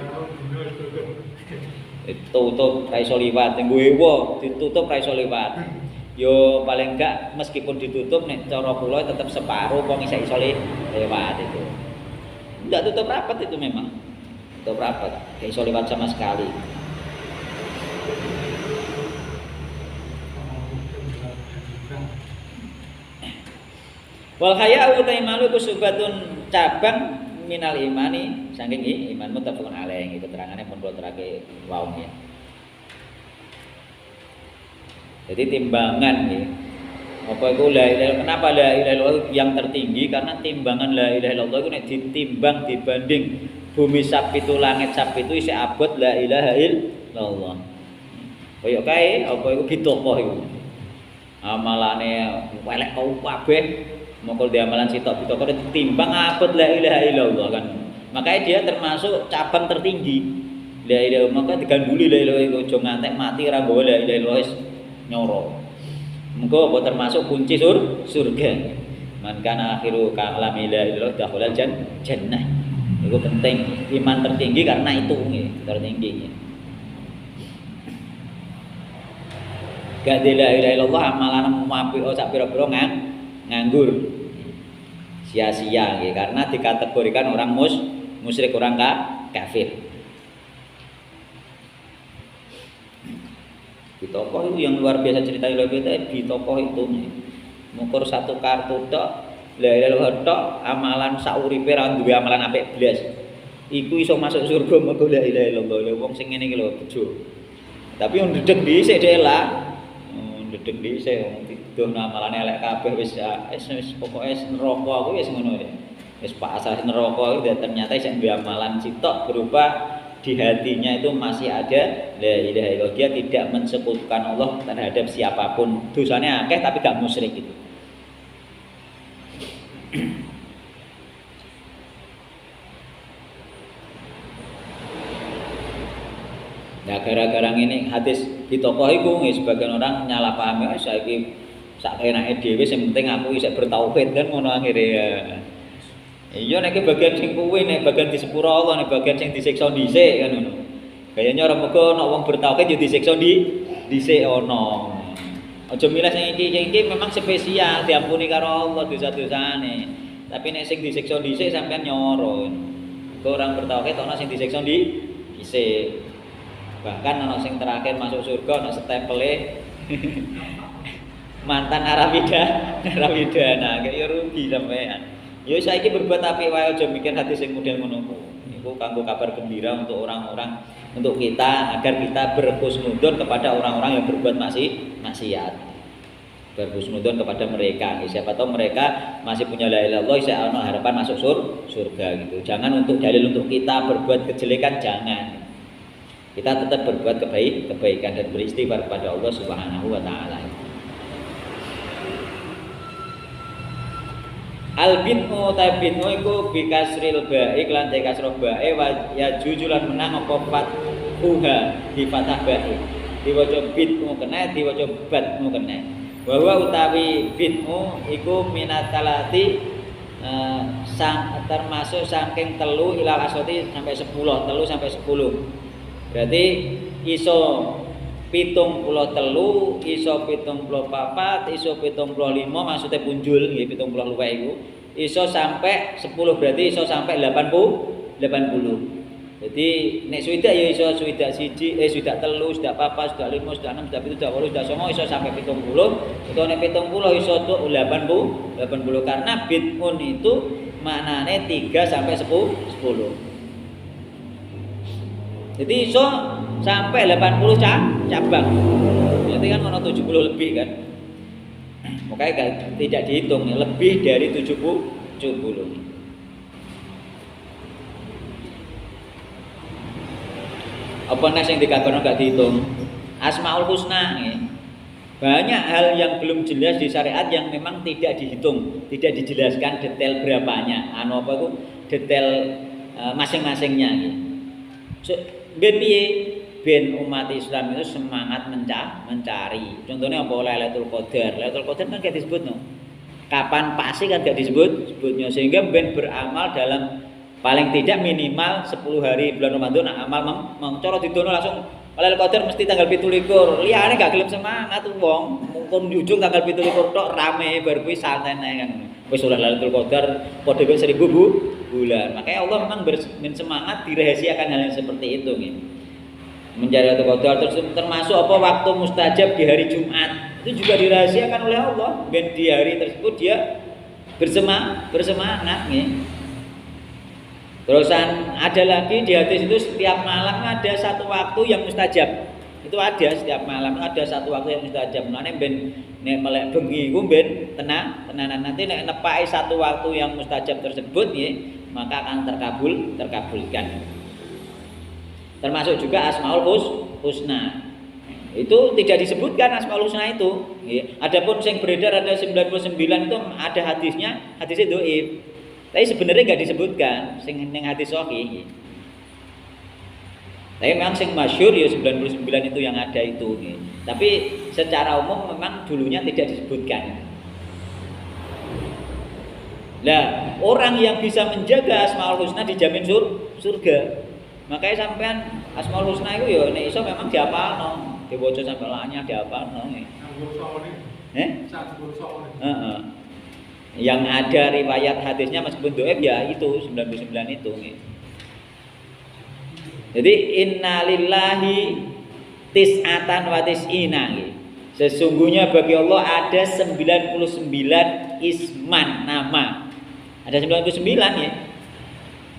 [SPEAKER 1] Ditutup ra iso liwat, nggo ewo ditutup ra iso liwat. Yo paling enggak meskipun ditutup nek cara kula tetap separuh wong iso lewat itu. Enggak tutup rapat itu memang. Tutup rapat, enggak iso lewat sama sekali. Wal haya'u taimalu kusubatun cabang minal imani saking iman muttafaqun alaih. Itu terangannya pun kula terake wau ya. Jadi timbangan ya. Apa itu la ilaha, kenapa la ilaha illallah yang tertinggi? Karena timbangan la ilaha illallah itu nek ditimbang dibanding bumi sapitu langit sapitu isih abot la ilaha illallah. Kaya kae apa iku bitokoh iku. Amalane welek kau kabeh. Mokol di amalan sitok bitokoh ditimbang abot la ilaha illallah kan. Makanya dia termasuk cabang tertinggi. La ilaha, maka diganduli la ilaha iku aja ngantek mati ora nggawa la ilaha illallah nyoro. Muga apa termasuk kunci surga. Man kana akhiru kalam la ilaha illallah dakhulal jannah. Itu penting, iman tertinggi karena itu tertinggi. Gak la ilaha illallah amalan apik sak pira-pira nganggur. Sia-sia nggih karena dikategorikan orang musyrik, orang kafir. Di tokoh itu yang luar biasa cerita di tokoh itu ngukur satu kartu tok la ilaha illallah tok amalan sauripe ra duwe amalan apik blas iku iso masuk surga mergo la ilaha illallah ya wong sing ngene iki lho bejo tapi yang ndedeg dhisik dhek lah ndedeg dhisik wong didono amalane elek kabeh wis pokoke neraka aku wis ngono ya wis pasar neraka itu ternyata isih duwe amalan sitok berupa di hatinya itu masih ada la ilaha illallah, dia tidak mensekutukan Allah terhadap siapapun. Dosanya akeh tapi gak musyrik gitu. Nah gara-gara ini hadis di tokoh iku sebagian orang nyalahpahami saiki sak enake dhewe sing penting aku isih bertauhid kan ngono akhire ya. Iya nek bagian sing kuwi nek bagian di sepuro Allah nek bagian sing disiksa dhisik kan ngono. Kayane ora mega nek wong bertauhid yo disiksa dhisik ono. Aja milih sing iki memang spesial diampuni karo Allah dosa-dosane. Tapi nek sing disiksa dhisik sampean nyoro. Kok orang bertauhid ono sing disiksa dhisik. Bahkan ono sing terakhir masuk surga ono stempele mantan narapidana kaya rugi sampean. Ya saiki berbuat apik wae aja mikir hati sing model ngono. Iku kanggo kabar gembira untuk orang-orang, untuk kita agar kita berhusnudzon kepada orang-orang yang berbuat maksiat. berhusnudzon kepada mereka. Siapa tahu mereka masih punya la ilaha illallah, saya ada harapan masuk surga gitu. Jangan untuk dalil untuk kita berbuat kejelekan, jangan. Kita tetap berbuat kebaikan dan beristighfar kepada Allah Subhanahu wa taala. Al-bid'u tabid'u iku bi kasril ba'i lan kasroh ba'i wa ya jujulan menang apa fathuha di fathah ba'i. Diwaca bid'u kena, diwaca bad'u kena. Bahwa utawi bid'u iku minatalati termasuk saking telu ilal asoti sampai 10, telu sampai 10. Berarti iso 73, iso 74, iso 75, maksudnya punjul nggih 70 luwih iku. Iso sampai 10, berarti iso sampai 80. Jadi nek swidak ya iso swidak siji, swidak telu, swidak papat, swidak lima, swidak enam, swidak pitu, swidak 8, swidak 9 iso sampai 70. Utawa nek 70 iso tuh 80 karena bid'un itu maknane 3 sampai 10. Jadi iso sampai 80 cabang. Berarti kan ono 70 lebih kan. Makanya tidak dihitung, lebih dari 70. Apa nes yang dikagono gak dihitung? Asmaul Husna nih. Banyak hal yang belum jelas di syariat yang memang tidak dihitung, tidak dijelaskan detail berapanya. Anu apa itu detail masing-masingnya gitu. Ben umat Islam itu semangat mencari. Contohnya apa? Lailatul Qadar. Lailatul Qadar kan gak disebut no. Kapan pasti kan gak disebutnya, sehingga ben beramal dalam paling tidak minimal 10 hari bulan Ramadan amal cara didono langsung Lailatul Qadar mesti tanggal 17. Liyane gak gelem semangat wong. Mungkin di ujung tanggal 17 tok rame bar kuwi santai kan. Wis ora Lailatul Qadar padha karo 1000 bulan. Makanya Allah memang bersemangat dirahasiakan hal yang seperti itu gitu. Mencari Lailatul Qadar termasuk apa waktu mustajab di hari Jumat. Itu juga dirahasiakan oleh Allah. Ben di hari tersebut dia bersemangat gitu. Terusan ada lagi di hadis itu setiap malam ada satu waktu yang mustajab. Itu ada setiap malam ada satu waktu yang mustajab. Mulane ben nek melek bengi iku ben tenanan nanti nek nepaki satu waktu yang mustajab tersebut nggih, maka akan terkabulkan. Termasuk juga Asmaul Husna. Itu tidak disebutkan Asmaul Husna itu. Nggih. Adapun yang beredar ada 99 itu ada hadisnya dhaif. Tapi sebenarnya nggak disebutkan sing ning hadis sahih. Tapi memang sing masyhur ya 99 itu yang ada itu. Tapi secara umum memang dulunya tidak disebutkan. Nah, orang yang bisa menjaga Asmaul Husna dijamin surga. Makanya sampean Asmaul Husna itu ya nek iso memang dihafalno, diwaca sampai lanya dihafalno. Heeh. Yang ada riwayat hadisnya meskipun dhaif ya itu 99 itu. Jadi innalillahi tis'atan wa tis'ina. Sesungguhnya bagi Allah ada 99 isman nama. Ada 99 ya.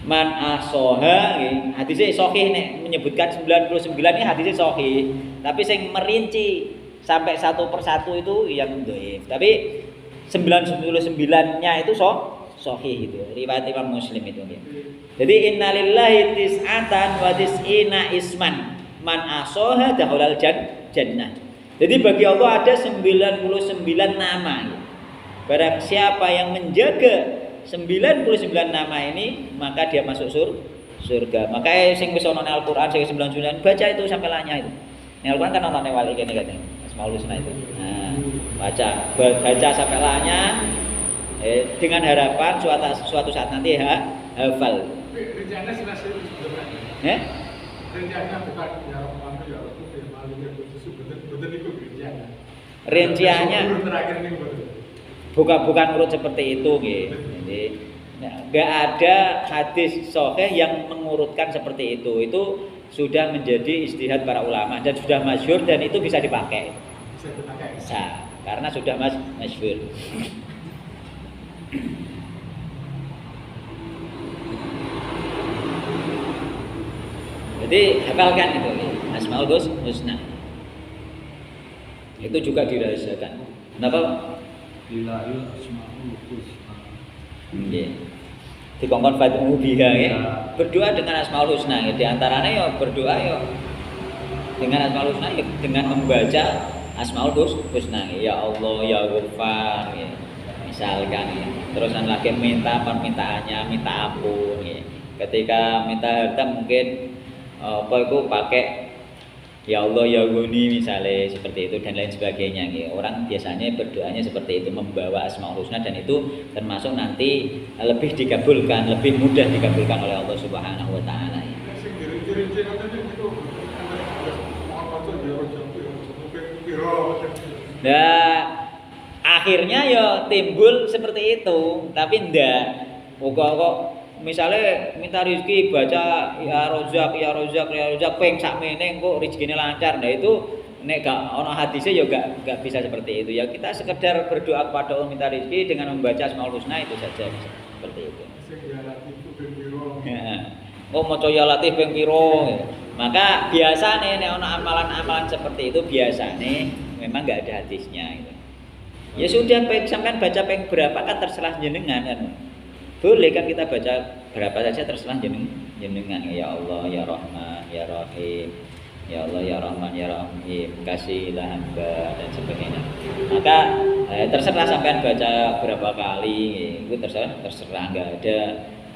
[SPEAKER 1] Man ahsoha hadisnya sahih nek menyebutkan 99 ini hadisnya sahih. Tapi yang merinci sampai satu persatu itu yang dhaif. Tapi 99-nya itu sahih itu riwayat Imam Muslim itu ya. Jadi innalillahi tis'atan wa tis'ina isman man ahsoha dakhalal jannah. Jadi bagi Allah ada 99 nama ya. Barang siapa yang menjaga 99 nama ini maka dia masuk surga. Makanya sing wis ana nang Al-Qur'an sing 99 baca itu sampai lanya itu. Nang Al-Qur'an kan nonton wali kene katanya. Asmaul Husna itu. Nah, baca sampai lanya dengan harapan suatu saat nanti hafal.
[SPEAKER 2] Rencana selesai sebenarnya. Rencana bukan ya Rahman ya Rasul ya Malik ya Kudus betul itu rencana.
[SPEAKER 1] Rinciannya bukan urut seperti itu gitu. Jadi enggak ada hadis sahih yang mengurutkan seperti itu. Itu sudah menjadi ijtihad para ulama dan sudah masyhur dan itu bisa dipakai. Bisa, karena sudah masyhur. Jadi hafalkan itu Asmaul Husna. Itu juga dirahasiakan. Napa?
[SPEAKER 3] Lillahi asmaul husna.
[SPEAKER 1] Nggih. Dikongkon fad'u biha ya. Berdoa dengan asmaul husna ya. Di antaranya ya berdoa ya dengan asmaul husna ya dengan membaca asmaul husna ya Allah ya Ghaffar ya. Misalkan ya. Terusan lagi minta permintaannya, minta ampun ya. Ketika minta harta mungkin apa itu pakai ya Allah ya Ghani misalnya seperti itu dan lain sebagainya ya. Orang biasanya berdoanya seperti itu membawa asmaul husna dan itu termasuk nanti lebih dikabulkan, lebih mudah dikabulkan oleh Allah Subhanahu wa taala ya. Nah, akhirnya ya timbul seperti itu, tapi ndak kok misalnya minta rezeki baca ya rozak ya rozak ya rozak peng sakmene kok rezekine lancar. Nah itu nek gak ono hadisnya ya gak bisa seperti itu ya. Kita sekedar berdoa kepada Allah minta rezeki dengan membaca asmaul husna itu saja bisa seperti itu. Oh maca ya latif ping piro. Maka biasanya nek ono amalan-amalan seperti itu biasanya memang gak ada hadisnya gitu. Ya sudah sampean baca ping berapa kan terserah jenengan kan. Boleh kan kita baca berapa saja terserah jenengan ya Allah ya Rahman ya Rahim ya Allah ya Rahman ya Rahim kasihlah hamba dan sebagainya. Maka terserah sampean baca berapa kali itu terserah nggak ada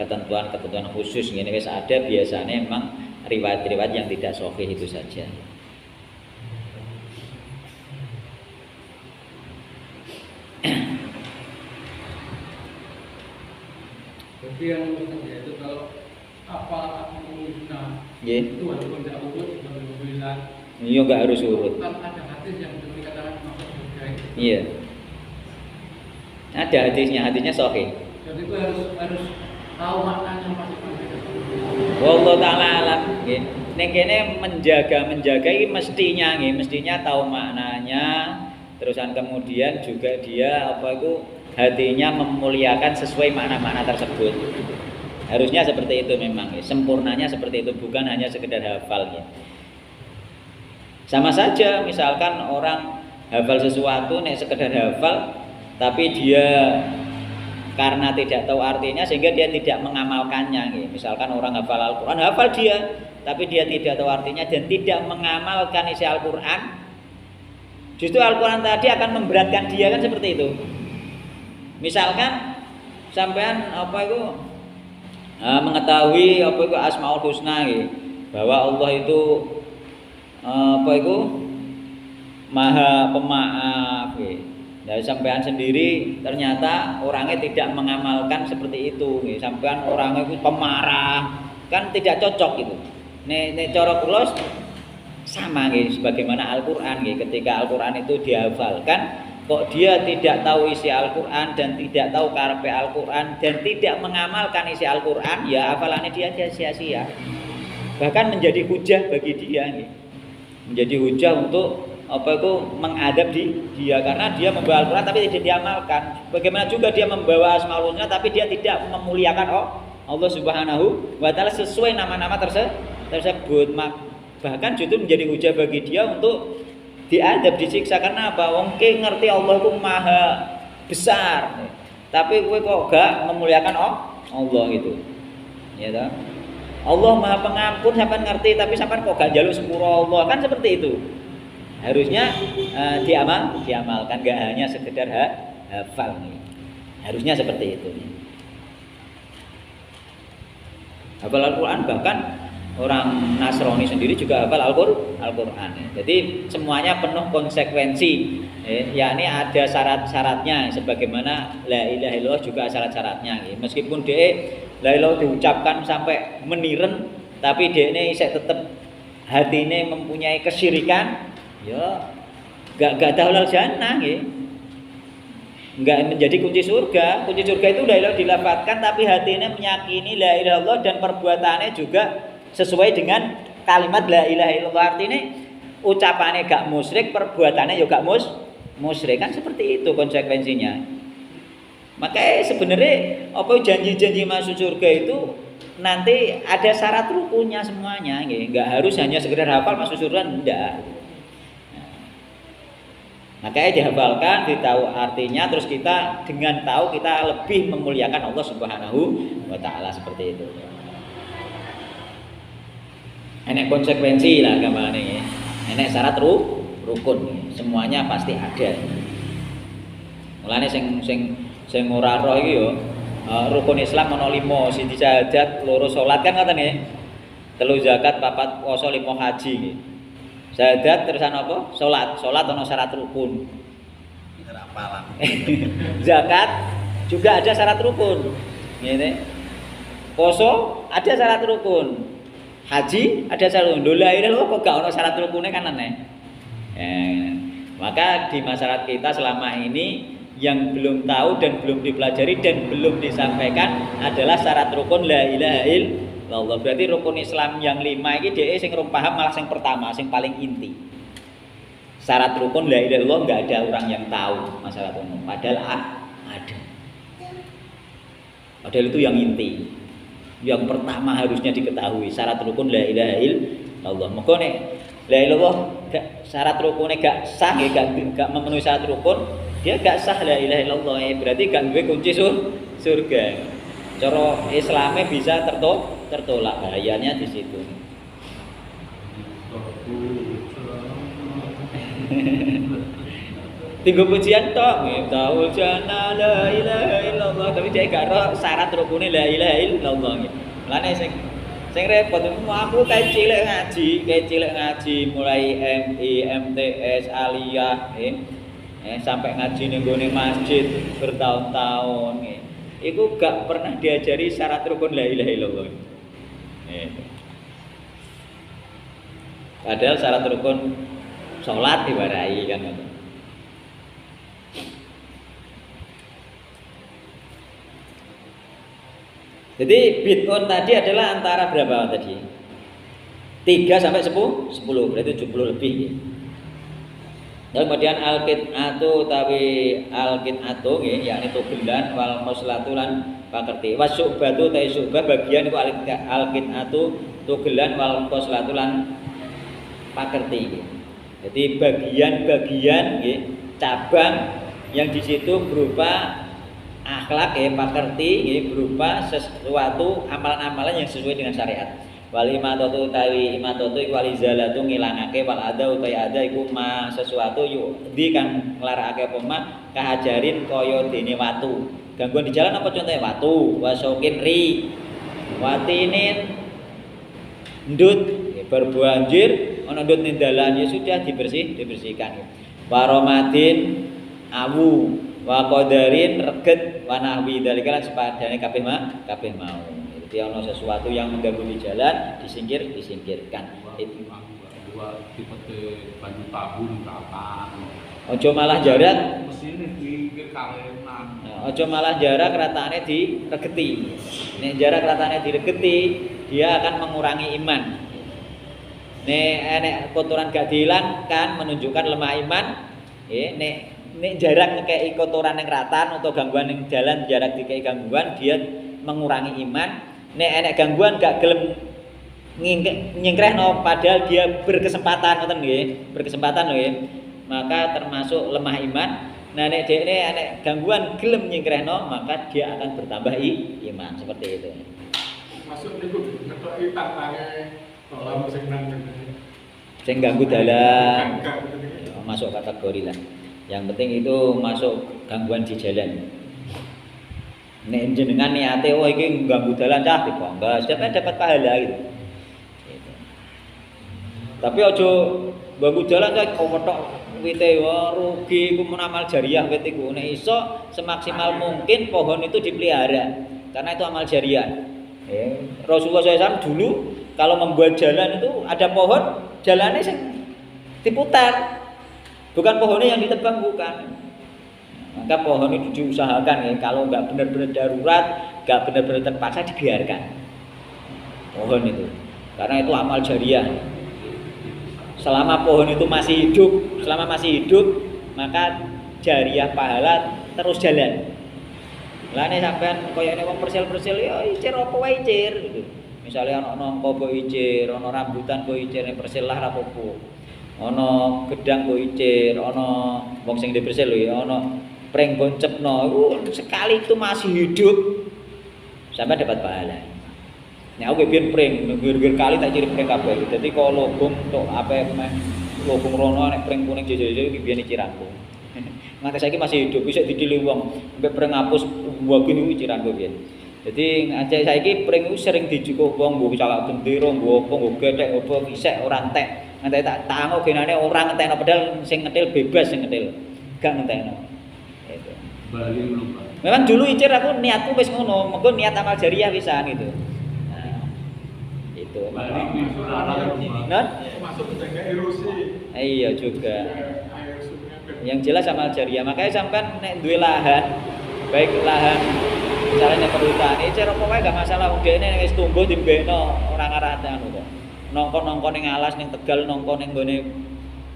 [SPEAKER 1] ketentuan khusus gini wis ada biasanya memang riwayat-riwayat yang tidak sahih itu saja.
[SPEAKER 2] Tapi yang itu kalau apa menghusna itu walaupun tidak urut alhamdulillah.
[SPEAKER 1] Iya nggak harus urut.
[SPEAKER 2] Kan ada hadis yang dikatakan masuk surga.
[SPEAKER 1] Iya. Ada hadisnya sahih.
[SPEAKER 2] Jadi itu harus tahu maknanya masing-masing.
[SPEAKER 1] Wallahu taala alam nggih. Ning kene menjaga iki mestinya tahu maknanya. Terusan kemudian juga dia hatinya memuliakan sesuai makna-makna tersebut. Harusnya seperti itu memang ya. Sempurnanya seperti itu, bukan hanya sekedar hafal ya. Sama saja misalkan orang hafal sesuatu nek sekedar hafal tapi dia karena tidak tahu artinya sehingga dia tidak mengamalkannya ya. Misalkan orang hafal Al-Qur'an, hafal dia tapi dia tidak tahu artinya dan tidak mengamalkan isi Al-Qur'an. Justru Al-Qur'an tadi akan memberatkan dia kan seperti itu. Misalkan sampean mengetahui asmaul husna bahwa Allah itu maha pemaaf dari sampean sendiri ternyata orangnya tidak mengamalkan seperti itu sampean orangnya itu pemarah kan tidak cocok gitu. Nek cara kula sama sebagaimana Al-Qur'an ketika Al-Qur'an itu dihafalkan kok dia tidak tahu isi Al-Qur'an dan tidak tahu karepe Al-Qur'an dan tidak mengamalkan isi Al-Qur'an ya hafalannya dia sia-sia. Bahkan menjadi hujah bagi dia menjadi hujah untuk mengadab dia karena dia membawa Al-Qur'an tapi tidak diamalkan. Bagaimana juga dia membawa asmaul husna tapi dia tidak memuliakan Allah Subhanahu wa taala sesuai nama-nama tersebut. Bahkan justru menjadi hujah bagi dia untuk diadab, disiksa karena apa? Wong ki ngerti Allah itu maha besar. Tapi kowe kok gak memuliakan Allah gitu. Ya toh? Allah maha pengampun sampean ngerti tapi sampean kok gak njaluk sepuro Allah. Kan seperti itu. Harusnya diamalkan gak hanya sekedar hafal nih. Harusnya seperti itu. Hafal Al-Qur'an bahkan orang Nasrani sendiri juga hafal Al-Qur'an. Jadi semuanya penuh konsekuensi. Yakni ada syarat-syaratnya sebagaimana la ilaha illallah juga syarat-syaratnya. Meskipun dia la ilaha diucapkan sampai meniren tapi dia ini tetap hatine mempunyai kesyirikan, ya enggak dahlal jannah nggih. Enggak menjadi kunci surga. Kunci surga itu la ilaha dilafadzkan tapi hatinya meyakini la ilaha illallah dan perbuatannya juga sesuai dengan kalimat la ilaha illallah. Artinya ucapannya gak musyrik, perbuatannya juga musyrik kan seperti itu konsekuensinya. Makanya sebenarnya janji-janji masuk surga itu nanti ada syarat rukunnya semuanya, nggak harus hanya sekedar hafal masuk surga, enggak. Makanya dihafalkan, ditahu artinya, terus kita dengan tahu kita lebih memuliakan Allah Subhanahu wa taala seperti itu. Enek konsekuensi lah gambarnya. Enek syarat rukun. Semuanya pasti ada. Mulane sing ora roh iki yo rukun Islam ana 5, siji syahadat, 2 salat kan ngoten nggih. 3 zakat, 4 puasa, 5 haji nggih. Syahadat terusan apa? Salat ana syarat rukun.
[SPEAKER 3] Tidak apalah.
[SPEAKER 1] Zakat juga ada syarat rukun. Ngene. Poso ada syarat rukun. Haji ada syarat rukun. Lha iki lho kok gak ana syarat rukune kan aneh. Maka di masyarakat kita selama ini yang belum tahu dan belum dipelajari dan belum disampaikan adalah syarat rukun la ilaha illallah. Berarti rukun Islam yang 5 ini dia sing rum paham malah yang pertama, yang paling inti. Syarat rukun la ilaha illallah enggak ada orang yang tahu masyarakat umum. Padahal ada. Padahal itu yang inti. Yang pertama harusnya diketahui syarat rukun la ilaha illallah. Maka nek la ilaha illallah syarat rukunnya gak sah, gak memenuhi syarat rukun, dia gak sah la ilaha illallah. Berarti gak duwe kunci surga. Cara Islamnya bisa tertolak, bahayanya di situ. Tinggal pujian tok, taul jana la ilaha illallah, tapi dia gak ro syarat rukunnya la ilaha illallah. Lane sing repot aku kayak cilik ngaji mulai MI, MTS, aliyah sampai ngaji ning gone masjid bertahun-tahun iku gak pernah diajari syarat rukun la ilaha illallah. Padahal syarat rukun salat diwarai kan. Jadi bid'un tadi adalah antara berapa tadi? 3 sampai 10, berarti 70 lebih. Dan kemudian al-qit'atu yakni tugelan wal muslatu lan pakerti. Wasyubatu ta syubah bagian iku al-qit'atu tugelan wal muslatu lan pakerti. Jadi bagian-bagian nggih, cabang yang di situ berupa akhlak pakerti berupa sesuatu amalan-amalan yang sesuai dengan syariat. Wal imatatu tawi imatatu iku walizalatu ngilangake wal ada utai ada iku ma sesuatu yudi kang nglarakake apa ma kahajarin kaya dene watu. Gangguan di jalan apa contohnya watu, wasokin ri, watinin ndut berbanjir ana ndut ning dalan ya sudah dibersihkan. Waromatin awu wa qadarin reget wa nahwi dalikalan sepadane kabeh mau. Jadi ana sesuatu yang mengganggu di jalan disingkirkan.
[SPEAKER 3] Dua tipe banyu tabung kapan.
[SPEAKER 1] Ojo malah jarak
[SPEAKER 3] Mesine pinggir kalenan.
[SPEAKER 1] Ojo malah jarak ratane diregeti. Nek jarak ratane diregeti, dia akan mengurangi iman. Nek kotoran gak dihilangkan menunjukkan lemah iman. Nek jarak ngekei kotoran yang ratan atau gangguan yang jalan jarak dikei gangguan dia mengurangi iman. Nek gangguan gak gelem nyingkrehno padahal dia berkesempatan ngoten nggih, maka termasuk lemah iman. Nah nek dekne nek gangguan gelem nyingkrehno maka dia akan bertambah iman seperti itu.
[SPEAKER 2] Masuk niku ngetoki tantange kolam
[SPEAKER 1] sing ganggu dalan. Masuk kategori lah. Yang penting itu masuk gangguan di jalan. Nek jenengan niate oh iki ganggu dalan cah dibangga, siapa dapat pahala gitu. Tapi ojo ganggu dalan cah kowetok wite rugi iku amal jariah wit iku. Nek iso semaksimal mungkin pohon itu dipelihara karena itu amal jariah. Rasulullah SAW dulu kalau membuat jalan itu ada pohon, jalannya sing diputar. Bukan pohonnya yang ditebang, bukan. Maka pohon itu diusahakan ya, kalau nggak benar-benar darurat, nggak benar-benar terpaksa dibiarkan. Pohon itu, karena itu amal jariah. Selama pohon itu masih hidup, maka jariah pahala terus jalan. Lah nek sampean koyo nek wong persil-persil ya icir apa wae icir gitu. Misale ana nangka mbok icir, ana rambutan mbok icir nek persil lah ra apa-apa. ana gedang go icir, ana wong sing dibersil lho ya, ana pring boncepno. Sekali itu masih hidup sampai dapat pahala. Nek aku biyen pring, nggir-nggir kali tak ciri pring kabeh. Dadi kok lobong tok apa meh lobong rono nek pring kuning jejer iki biyen ciranku. Nganti saiki masih hidup, bisa didili wong. Sampai pring ngapus wage iki ciranku biyen. Jadi ngajak saiki pring iku sering dijukuh wong nggo calak bendera, nggo apa, nggo gethek apa isek ora entek. Nganti tak tangok genane ora ngentekno pedal sing ngetil bebas sing ngetil. Gak ngentekno. Itu.
[SPEAKER 3] Bali belum, Pak.
[SPEAKER 1] Memang dulu icir aku niatku wis ngono, mengko niat amal jariah pisan gitu. Nah, itu.
[SPEAKER 3] Bali itu larang, Pak.
[SPEAKER 1] Nah,
[SPEAKER 2] Termasuk menjaga erosi.
[SPEAKER 1] iya juga.
[SPEAKER 2] Air sungai.
[SPEAKER 1] Yang jelas amal jariah. Makanya sampean nek duwe lahan, baik lahan misalnya perhutani, icir apa wae gak masalah. Udene wis tumbuh dimbekno ora ngarah anu kok. Nongko-nongko ning alas ning Tegal, nongko ning gone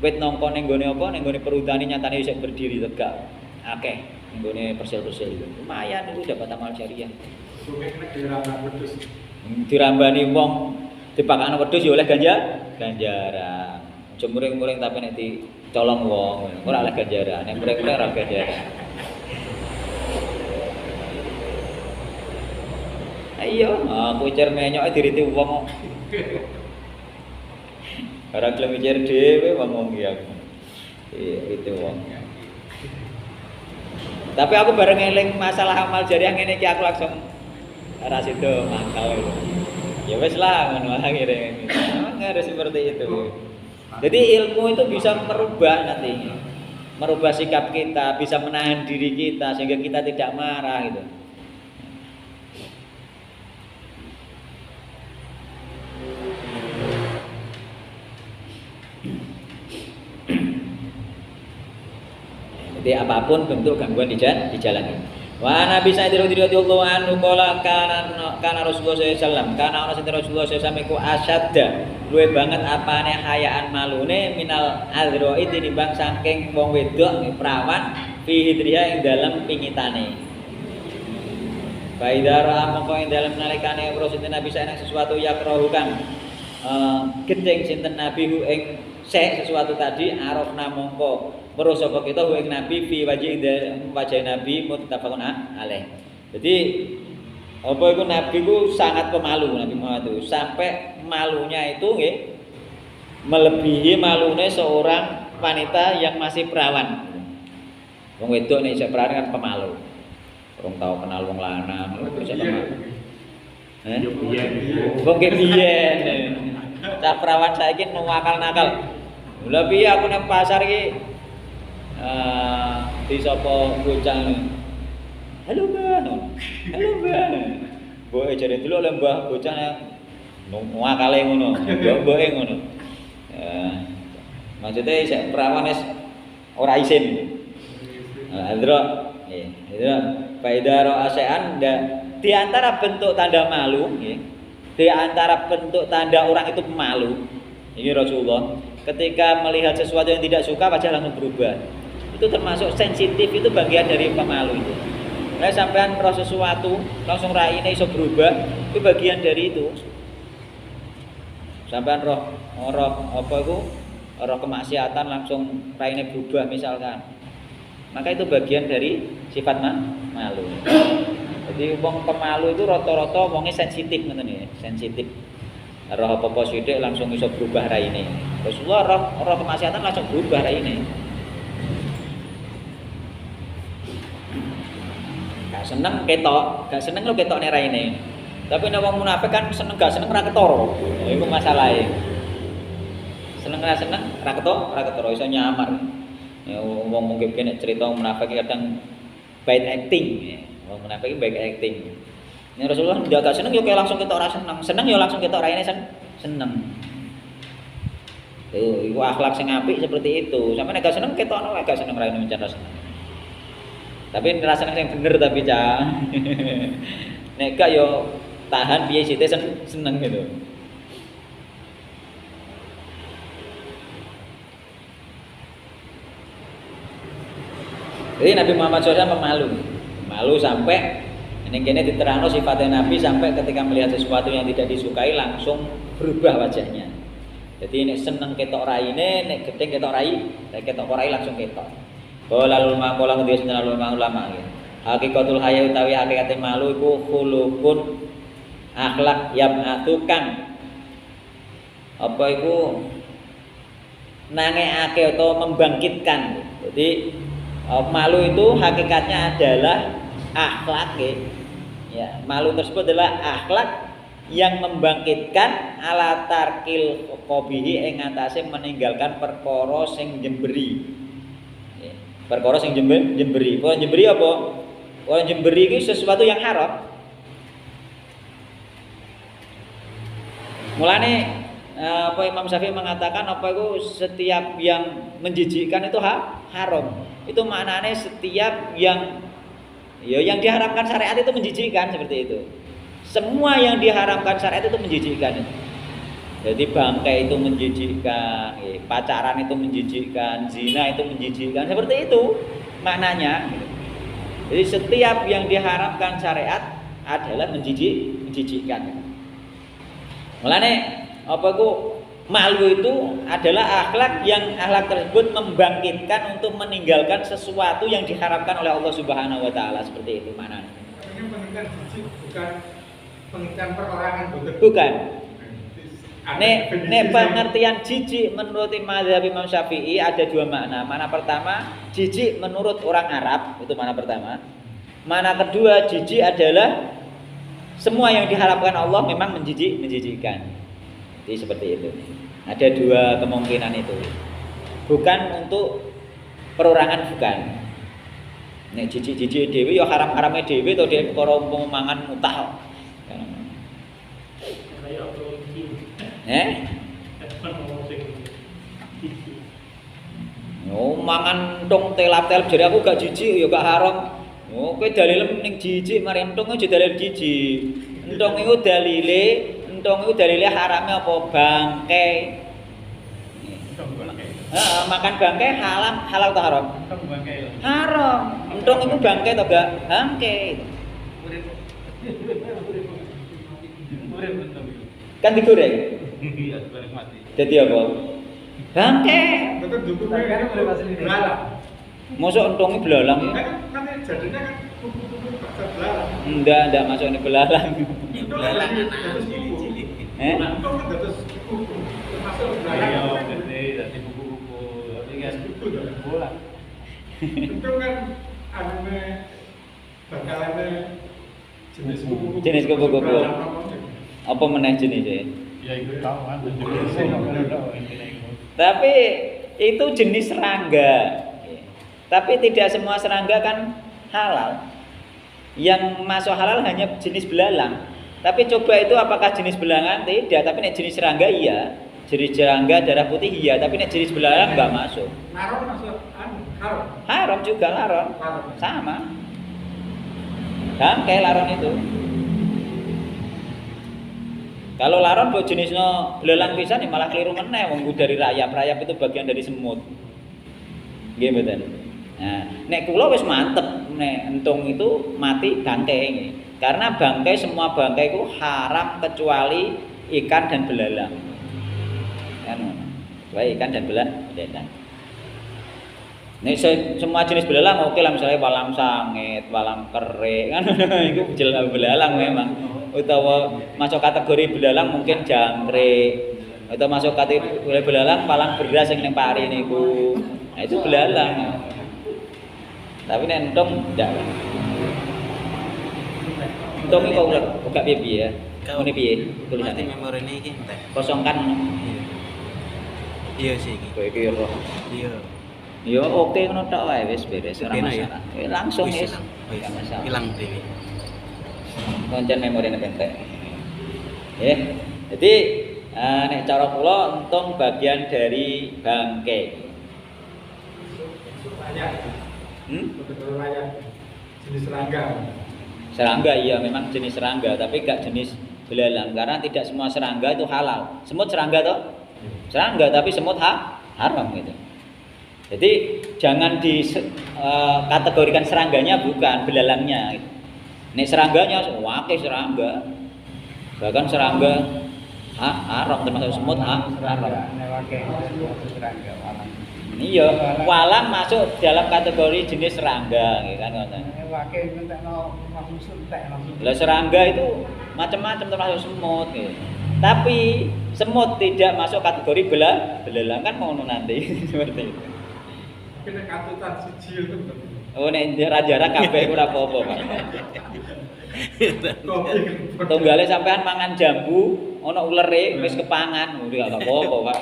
[SPEAKER 1] wit, nongko ning gone apa ning gone perhutani nyatane wis berdiri tegak. Akeh ning gone persil-persil itu. Lumayan itu dapat amal jariah.
[SPEAKER 2] Sungai nek dirambah wedhus.
[SPEAKER 1] Dirambani wong dipakakno wedhus ya oleh ganjaran. Aja muring-muring tapi nek dicolong wong ora oleh ganjaran. Nek muring-muring ora ganjaran. Ayo, aku icir menyok diriti wong. Ora gelem icir dhewe wong iki aku. Itu wong. Tapi aku bareng eling masalah amal jariah ngene iki aku langsung ora sido mangkal. Ya wis lah ngono akhire. Harus seperti itu. Jadi ilmu itu bisa merubah nantinya. Merubah sikap kita, bisa menahan diri kita sehingga kita tidak marah gitu. Jadi apapun bentuk gangguan di jalan ini. Wa Nabi Sa'id radhiyallahu anhu qala kana Rasulullah sallallahu alaihi wasallam kana ana sinten Rasulullah sallallahu alaihi wasallam iku asyadda luwih banget apane hayaan malune minal azra'i tinimbang saking wong wedok perawan fi hidriha ing dalem pingitane. Baidara mongko ing dalem nalikane Rasulullah Nabi Sa'id sesuatu yakrahu kang gedeng sinten Nabi hu ing sesuatu tadi arafna mongko weruh sapa kita ing Nabi fi wajah Nabi muttafaqun alaih. Jadi apa itu Nabi ku sangat pemalu Nabi Muhammad itu sampai malunya itu nggih melebihi malune seorang wanita yang masih perawan. Wong wedok nek isih perawan kan pemalu. Urung tau kenal wong lanang terus pemalu. Wong biyen. Cah perawan saiki nuwakal-nakal. Lha piye aku nang pasar iki di sapa bocah ini. Halo Mbak. Halo Mbak. Mbok jare dulu oleh Mbah bocah ngakale ngono. Mbok-mboke ngono. Maksudnya sik perawan wis ora isin. Andro, itu faidaro asean di antara bentuk tanda malu, di antara bentuk tanda orang itu pemalu. Ini Rasulullah ketika melihat sesuatu yang tidak suka wajah langsung berubah. Itu termasuk sensitif, itu bagian dari pemalu itu. Nah, sampean merasa sesuatu langsung raine iso berubah, itu bagian dari itu. Sampean roh apa itu? Roh kemaksiatan langsung raine berubah misalkan. Maka itu bagian dari sifat malu. Jadi wong pemalu itu rata-rata wonge sensitif ngoten ya, sensitif. Roh apa-apa sithik langsung iso berubah raine. Rasulullah roh kemaksiatan langsung berubah raine. Seneng ketok, gak seneng lo ketok nek raine. Tapi nek wong munafik kan seneng gak seneng ora ketara. Iku masalahe. Seneng ra ketara iso nyamar. Ya wong mungkin nek cerita munafik kadang bad acting. Wong munafik baik acting. Nek Rasulullah ndak gak seneng yo kayak langsung ketok ora seneng. Seneng yo langsung ketok raine seneng. Iku akhlak sing apik seperti itu. Sampe nek gak seneng ketokno gak seneng raine mencet seneng. Tapi rasanya yang bener tapi cah. Nek gak yo tahan piye sithik seneng gitu. Jadi Nabi Muhammad SAW malu sampai ini kene diterangno sifatnya Nabi sampai ketika melihat sesuatu yang tidak disukai langsung berubah wajahnya. Jadi nek seneng ketok raine, nek gedeng ketok rai, nek ketok rai langsung ketok. Qala ulama qala ngendi sinten ulama ya. Hakikatul haya utawi hakikate malu iku khuluqun akhlak yab'atukan. Apa iku nangekake atau membangkitkan. Jadi malu itu hakikatnya adalah akhlak ya. Malu tersebut adalah akhlak yang membangkitkan ala tarkil qabihi ing atase meninggalkan perkara sing jemberi. Ya. Perkara sing jemberi. Perkara jemberi apa? Perkara jemberi iki sesuatu yang haram. Mulane apa Imam Syafi'i mengatakan apa itu setiap yang menjijikkan itu haram. Itu maknanya setiap yang diharamkan syariat itu menjijikkan seperti itu. Semua yang diharamkan syariat itu menjijikkan. Jadi bangkai itu menjijikkan, pacaran itu menjijikkan, zina itu menjijikkan, seperti itu maknanya. Jadi setiap yang diharamkan syariat adalah menjijikkan. Mulane apa itu malu itu adalah akhlak yang akhlak tersebut membangkitkan untuk meninggalkan sesuatu yang diharamkan oleh Allah Subhanahu wa taala, seperti itu maknanya.
[SPEAKER 2] Ini pengertian jijik bukan pengertian perorangan
[SPEAKER 1] bukan. Nek pengertian jijik menurut mazhab Imam Syafi'i ada dua makna. Makna pertama, jijik menurut orang Arab, itu makna pertama. Makna kedua, jijik adalah semua yang diharapkan Allah memang menjijikkan. Jadi seperti itu. Ada dua kemungkinan itu. Bukan untuk perorangan, bukan. Nek jijik dhewe ya haram-harame dhewe to dhewe perkara umpama mangan mutah. Oh, mangan entung telap-telap jare aku gak jijik ya gak haram. Oh, kowe dalile ning jijik mari entung aja dalil jijik. Entung iku dalile harame apa bangkai. Makan bangkai halal atau haram? Haram. Entung iku bangkai to gak? Bangkai. Kan digoreng.
[SPEAKER 3] Iya, goreng mati.
[SPEAKER 1] Jadi apa? Bangkai.
[SPEAKER 2] Betul dukungan belalang.
[SPEAKER 1] Mosok entongnya belalang ya?
[SPEAKER 2] Kan jadinya kan kuku-kuku bakal belalang.
[SPEAKER 1] Enggak masuk ini belalang.
[SPEAKER 2] Belalang terus cilik-cilik. Entong kan terus kuku. Termasuk belalang.
[SPEAKER 3] Iya, gede dadi kuku-kuku. Tapi kan
[SPEAKER 2] Kuku to.
[SPEAKER 3] bola.
[SPEAKER 2] Entong kan anune bakalane jenis kuku-kuku.
[SPEAKER 1] Jenis kuku-kuku. Apa meneh jenisnya?
[SPEAKER 3] Ya itu tahu kan.
[SPEAKER 1] Tapi itu jenis serangga. Tapi tidak semua serangga kan halal. Yang masuk halal hanya jenis belalang. Tapi coba itu apakah jenis belalang? Tidak. Tapi nek jenis serangga iya. Jenis serangga darah putih iya. Tapi nek jenis belalang enggak masuk.
[SPEAKER 2] Laron masuk haram.
[SPEAKER 1] Haram juga laron. Sama. Bangkai laron itu. Kalau laron buat jenisnya belalang pisan malah keliru meneh wong dari rayap. Rayap itu bagian dari semut. Nggih mboten. Nah, nek kula wis mantep nek entung itu mati bangkai. Karena bangkai semua bangkai itu haram kecuali ikan dan belalang. Kan kecuali ikan dan belalang. Nek semua jenis belalang oke lah, misalnya walang sangit, walang kere kan itu jelas belalang memang. Utawa masuk kategori belalang mungkin jangkrik. Atau masuk kategori belalang palang beras yang ning pari niku. Nah itu belalang. Tapi nek entung ndak. Entung iki kok gak piye ya? Ngene piye tulisane?
[SPEAKER 4] Memori ini iki entek.
[SPEAKER 1] Kosongkan.
[SPEAKER 4] Iya sih iki.
[SPEAKER 1] Kowe iki roh.
[SPEAKER 4] Iya.
[SPEAKER 1] Ya oke ngono tok wae wis beres ora masalah. Langsung wis.
[SPEAKER 4] Hilang dhewe.
[SPEAKER 1] Koncen memorine pentek. Jadi nek cara kula entung bagian dari bangkai.
[SPEAKER 2] Betul layak. Jenis serangga.
[SPEAKER 1] Serangga iya memang jenis serangga, tapi gak jenis belalang karena tidak semua serangga itu halal. Semut serangga toh? Serangga tapi semut haram gitu. Jadi jangan kategorikan serangganya bukan belalangnya gitu. Nek serangganya wakil serangga. Bahkan serangga Arok termasuk semut arok.
[SPEAKER 3] Newake serangga walang.
[SPEAKER 1] Iya, walang masuk dalam kategori jenis serangga, gitu kan ngoten.
[SPEAKER 3] Newake ngentekno langsung suntek langsung.
[SPEAKER 1] Lah serangga itu macam-macam termasuk semut gitu. Tapi semut tidak masuk kategori belalang kan ngono nanti seperti itu.
[SPEAKER 2] Tapi nek katutan siji itu bener.
[SPEAKER 1] Oh nek raja-raja kabeh ora apa-apa, Pak.
[SPEAKER 2] Kopi.
[SPEAKER 1] Tunggale sampean mangan jambu, ana ulere wis kepangan, ora apa-apa, Pak.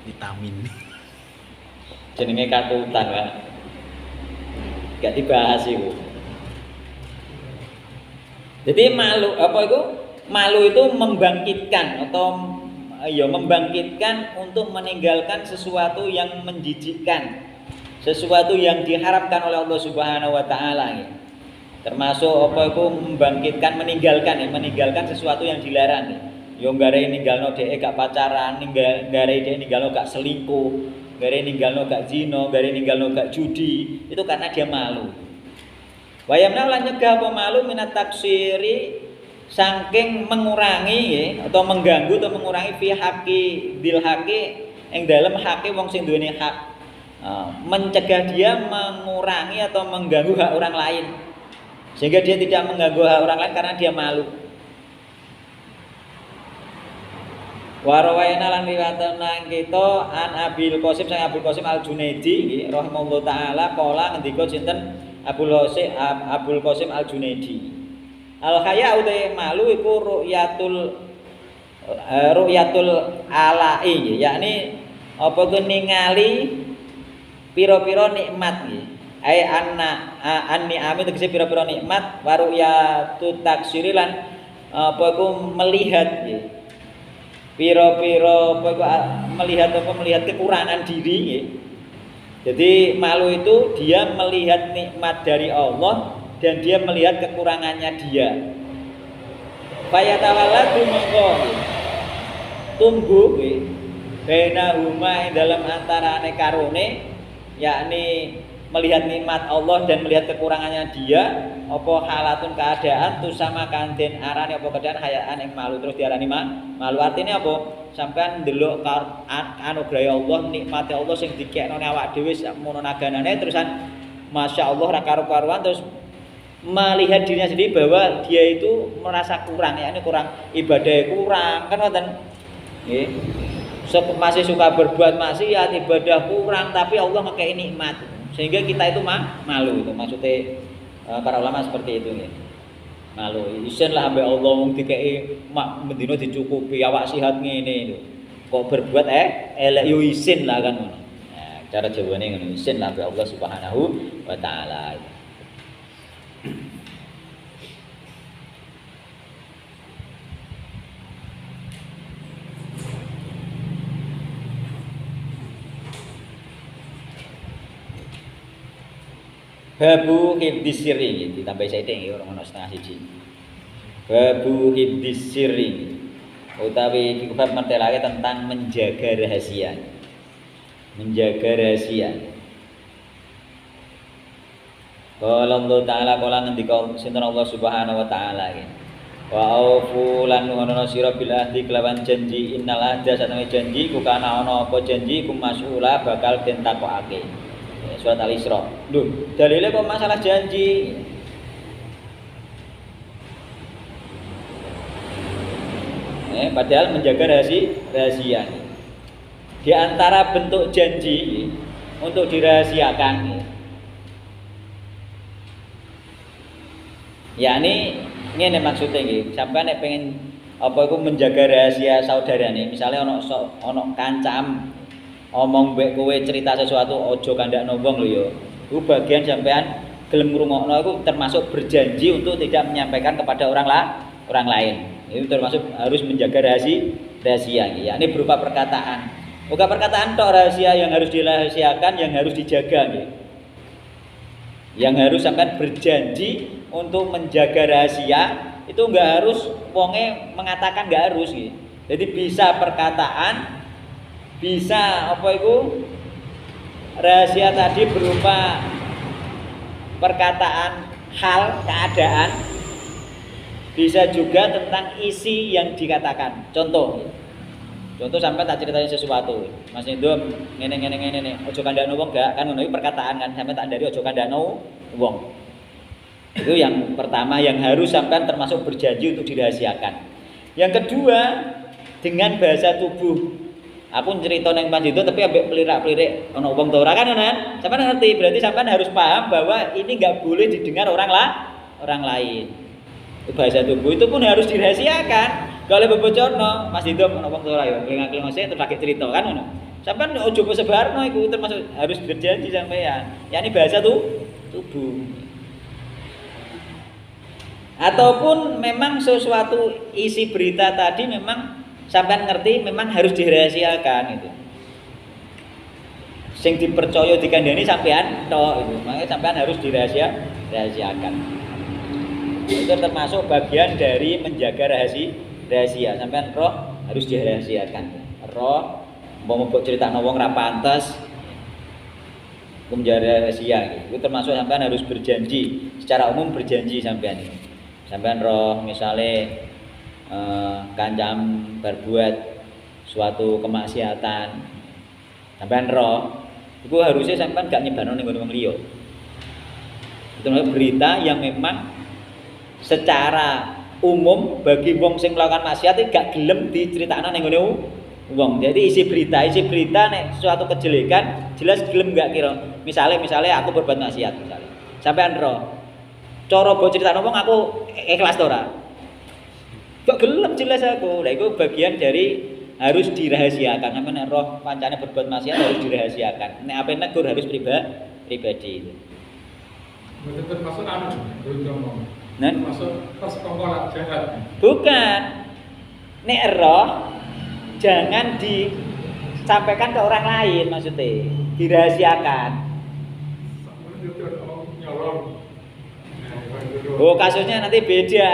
[SPEAKER 4] Vitamin.
[SPEAKER 1] Jenenge katutan, Pak. Gak dibahas iku. Jadi malu apa itu? Malu itu membangkitkan atau membangkitkan untuk meninggalkan sesuatu yang menjijikkan, sesuatu yang diharapkan oleh Allah Subhanahu wa taala ya. Termasuk apa itu membangkitkan meninggalkan sesuatu yang dilarang ya. Yo gare ninggalno dhek gak pacaran, gare dhek ninggalno gak selingkuh, gare ninggalno gak zina, gare ninggalno gak judi, itu karena dia malu. Wayamna lan nyegah apa malu minat taksiri saking mengurangi ya, atau mengganggu atau mengurangi fi haqi bil haqi ing dalem hake wong sing duweni hak. Mencegah dia mengurangi atau mengganggu hak orang lain. Sehingga dia tidak mengganggu hak orang lain karena dia malu. Warawaina lan riwayatna kita an Abil Qasim sang Abul Qasim Al-Junaidi rahimahullahu taala kala ngendika sinten Abul Qasim Al-Junaidi. Al-khaya uta malu iku ru'yatul alai yakni apa ku ningali pira-pira nikmat nggih. Ai anni tegese pira-pira nikmat wa ru'yatut taksiri lan apa ku melihat nggih. Pira-pira melihat kekurangan diri nggih. Jadi malu itu dia melihat nikmat dari Allah dan dia melihat kekurangannya dia. Fayatawalladu mongko tunggu bainahuma dalam antarane karone yakni melihat nikmat Allah dan melihat kekurangannya dia apa halatun keadaan tu sama kanten arane apa keadaan hayaan yang malu terus diarani malu artinya apa sampean ndelok anugerah Allah nikmate Allah sing dikekno awak dhewe sakmono naganane terusan Masya Allah ra karu-karuan terus melihat dirinya sendiri bahwa dia itu merasa kurang yakni kurang ibadah kurang kan wonten nggih masih suka berbuat maksiat ibadah kurang tapi Allah ngekei nikmat sehingga kita itu malu itu maksudnya para ulama seperti itu ya. Malu isin lah ambek Allah wong dikei mendino dicukupi awak sehat ngene itu kok berbuat elek yo isin lah kan ngono. Nah, cara jawane ngono isin lah ambek Allah Subhanahu wa taala. Babu hibdis sirri ditambah sithik nggih ora ono setengah siji. Babu hibdis sirri utawi iki bab mentelake tentang menjaga rahasia. Menjaga rahasia. Qala Allah taala kala ngendika sinten Allah Subhanahu wa taala iki. Wa aufu lan nuhono sira bil ahdi kelawan janji innal ahda satune janji ku kana ana apa janji ku mas'ula bakal den takokake. Surat Al-Isra. Loh, dalile kok masalah janji. Padahal menjaga rahasia. Di antara bentuk janji untuk dirahasiakan. yakni ngene maksudnya nggih. Sampeyan nek pengen apa iku menjaga rahasia saudarane, misale ana kancam omong mbek kowe cerita sesuatu aja kandhakno wong lho ya. Iku bagian sampean gelem ngrungokno iku termasuk berjanji untuk tidak menyampaikan kepada orang lain. Itu termasuk harus menjaga rahasia yakni berupa perkataan. Bukan perkataan tok rahasia yang harus dirahasiakan, yang harus dijaga nggih. Yang harus sampean berjanji untuk menjaga rahasia itu enggak harus wonge mengatakan enggak harus gitu. Jadi bisa perkataan, bisa apa itu rahasia tadi berupa perkataan hal, keadaan Bisa juga tentang isi yang dikatakan. Contoh sampai tak ceritain sesuatu. Mas Indo ngene. Ojo kandhakno wong gak kan ngono iki perkataan kan sampai tak dari ojo kandhakno wong. Itu yang pertama yang harus sampai termasuk berjanji untuk dirahasiakan. Yang kedua dengan bahasa tubuh. Aku cerita nang Mas Indo tapi ambek pelirak-pelirik ana wong ta ora kan ngono. Sampeyan ngerti berarti sampeyan harus paham bahwa ini enggak boleh didengar orang lain. Bahasa tubuh itu pun harus dirahasiakan. Kalau bebocorno, Mas Didom ana wong ora ya, kling-kling terus pakai cerita kan ngono. Sampeyan ojo sebarno iku termasuk harus berjanji sampeyan. Yakni bahasa tubuh. Ataupun memang sesuatu isi berita tadi memang sampeyan ngerti memang harus dirahasiakan itu. Sing dipercaya dikandani sampeyan tok itu. Makanya sampeyan harus dirahasiakan. Itu termasuk bagian dari menjaga rahasia. Sampean roh harus dirahasiakan. Roh mau mbok critakno wong ra pantes menjaga rahasia gitu. Itu termasuk sampean harus berjanji, secara umum berjanji sampean. Sampean roh misale kancam berbuat suatu kemaksiatan. Sampean roh itu harusnya sampean gak nyebarno ning wong liya. Itu berita yang memang secara umum bagi wong sing melakukan maksiat iki gak gelem diceritakno ning ngene wong. Jadi isi berita nek suatu kejelekan jelas gelem gak kira. Misale aku berbuat maksiat misale. Sampean ro. Cara mbok critakno wong aku ikhlas to ora? Kok gelem jelas aku. Lah iku bagian dari harus dirahasiakan. Sampeyan roh pancane berbuat maksiat harus dirahasiakan. Nek ape negur harus pribadi.
[SPEAKER 2] Betul termasuk ngomong.
[SPEAKER 1] Nah,
[SPEAKER 2] masuk persekongkolan jahat.
[SPEAKER 1] Bukan. Nek roh jangan disampaikan ke orang lain maksudnya, dirahasiakan. Oh, kasusnya nanti beda.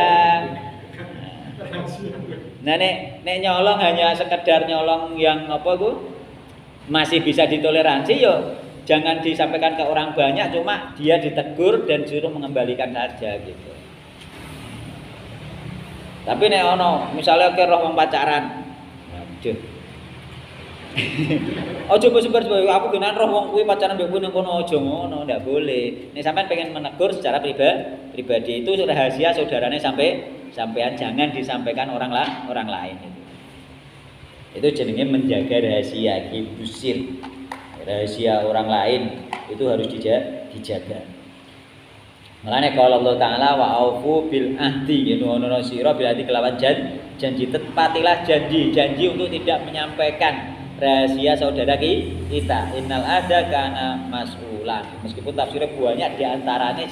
[SPEAKER 1] Nah, nek nyolong hanya sekedar nyolong yang apa Bu? Masih bisa ditoleransi yo. Jangan disampaikan ke orang banyak, cuma dia ditegur dan suruh mengembalikan saja gitu. Tapi nek ono misalnya ke roh wong pacaran. Aduh. Ojo sebar aku genan roh wong kuwi pacaran mbek kowe nang kono aja ngono, ndak boleh. Nek sampean pengen menegur secara pribadi itu rahasia saudarane sampean jangan disampaikan orang lain itu. Itu jenenge menjaga rahasia, hibusir. Rahasia orang lain itu harus dijaga. Makanya kalau Allah Ta'ala wa aufu bil ahdi gitu ono sira bil ahdi kelawan janji tepatilah janji untuk tidak menyampaikan rahasia saudara kita. Innal ada kana mas'ulan. Meskipun tafsirnya banyak di antaranya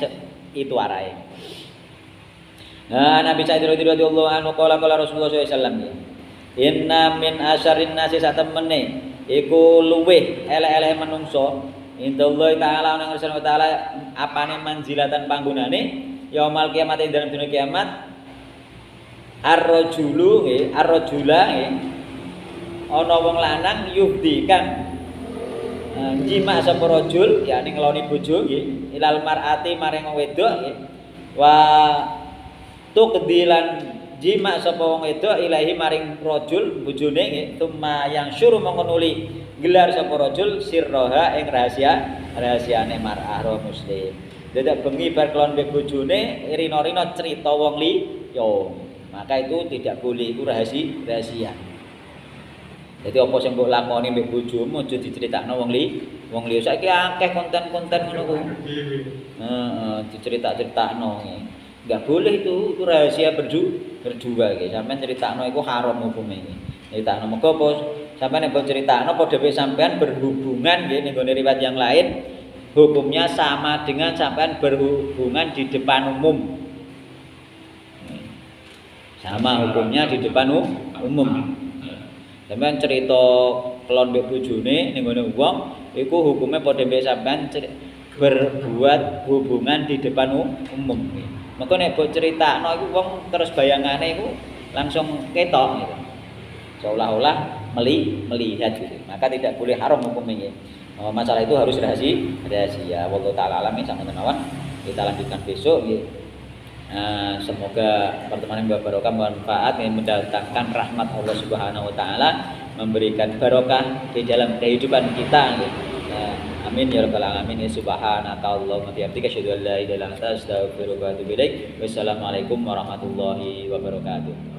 [SPEAKER 1] itu arahe. Nah, Nabi Sa'id radhiyallahu anhu qala Rasulullah sallallahu alaihi wasallam inna min asyarin nasi satemene iku luweh elek-elek menungso indallahi taala nang Rasul taala apane manzilatan panggonane yaumul kiamat ing dalam dina kiamat ar-rajula ana wong lanang yuhdikan jima sapa rajul yakni ngeloni bojo nggih ilal mar'ati maring wong wedok nggih wa tuqdilan jima sapa wong wedok ilahi maring rajul bojone nggih tuma yang syuruh mengunuli gelar sapa rajul sirroha ing rahasiane mar'ah ro muslim. Dadak bengi bar kelon mbek bojone rino-rino cerita wong liya. Maka itu tidak boleh, itu rahasia. Jadi apa sing mbok lakoni mbek bojomu aja diceritakno wong liya. Saiki akeh konten-konten ngono kuwi. Heeh, diceritakno. Enggak boleh itu rahasia berdua iki. Sampeyan critakno iku haram hukume iki. Critakno mergo apa? Sampeyan nek critakno padha wae sampeyan berhubungan nggih ning gone riwayat yang lain, hukumnya sama dengan sampeyan berhubungan di depan umum. Sama hukumnya di depan umum. Sampeyan cerita kelon mbek bojone ning gone wong, iku hukume padha wae sampeyan berbuat hubungan di depan umum. Maka nek mbok critakno iku wong terus bayangane iku langsung ketok gitu. Seolah-olah melihat gitu. Maka tidak boleh haram hukumnya. Masalah itu harus rahasia. Wallahu taala alam sampeyan mawon. Kita lanjutkan besok nggih. Semoga pertemuan yang barokah, manfaat, yang mendatangkan rahmat Allah Subhanahu wa taala, memberikan barokah di dalam kehidupan kita. Amin ya rabbal alamin. Subhanaka Allahumma wa bihamdika asyhadu an la ilaha illa anta astaghfiruka wa atubu ilaik. Wassalamualaikum warahmatullahi wabarakatuh.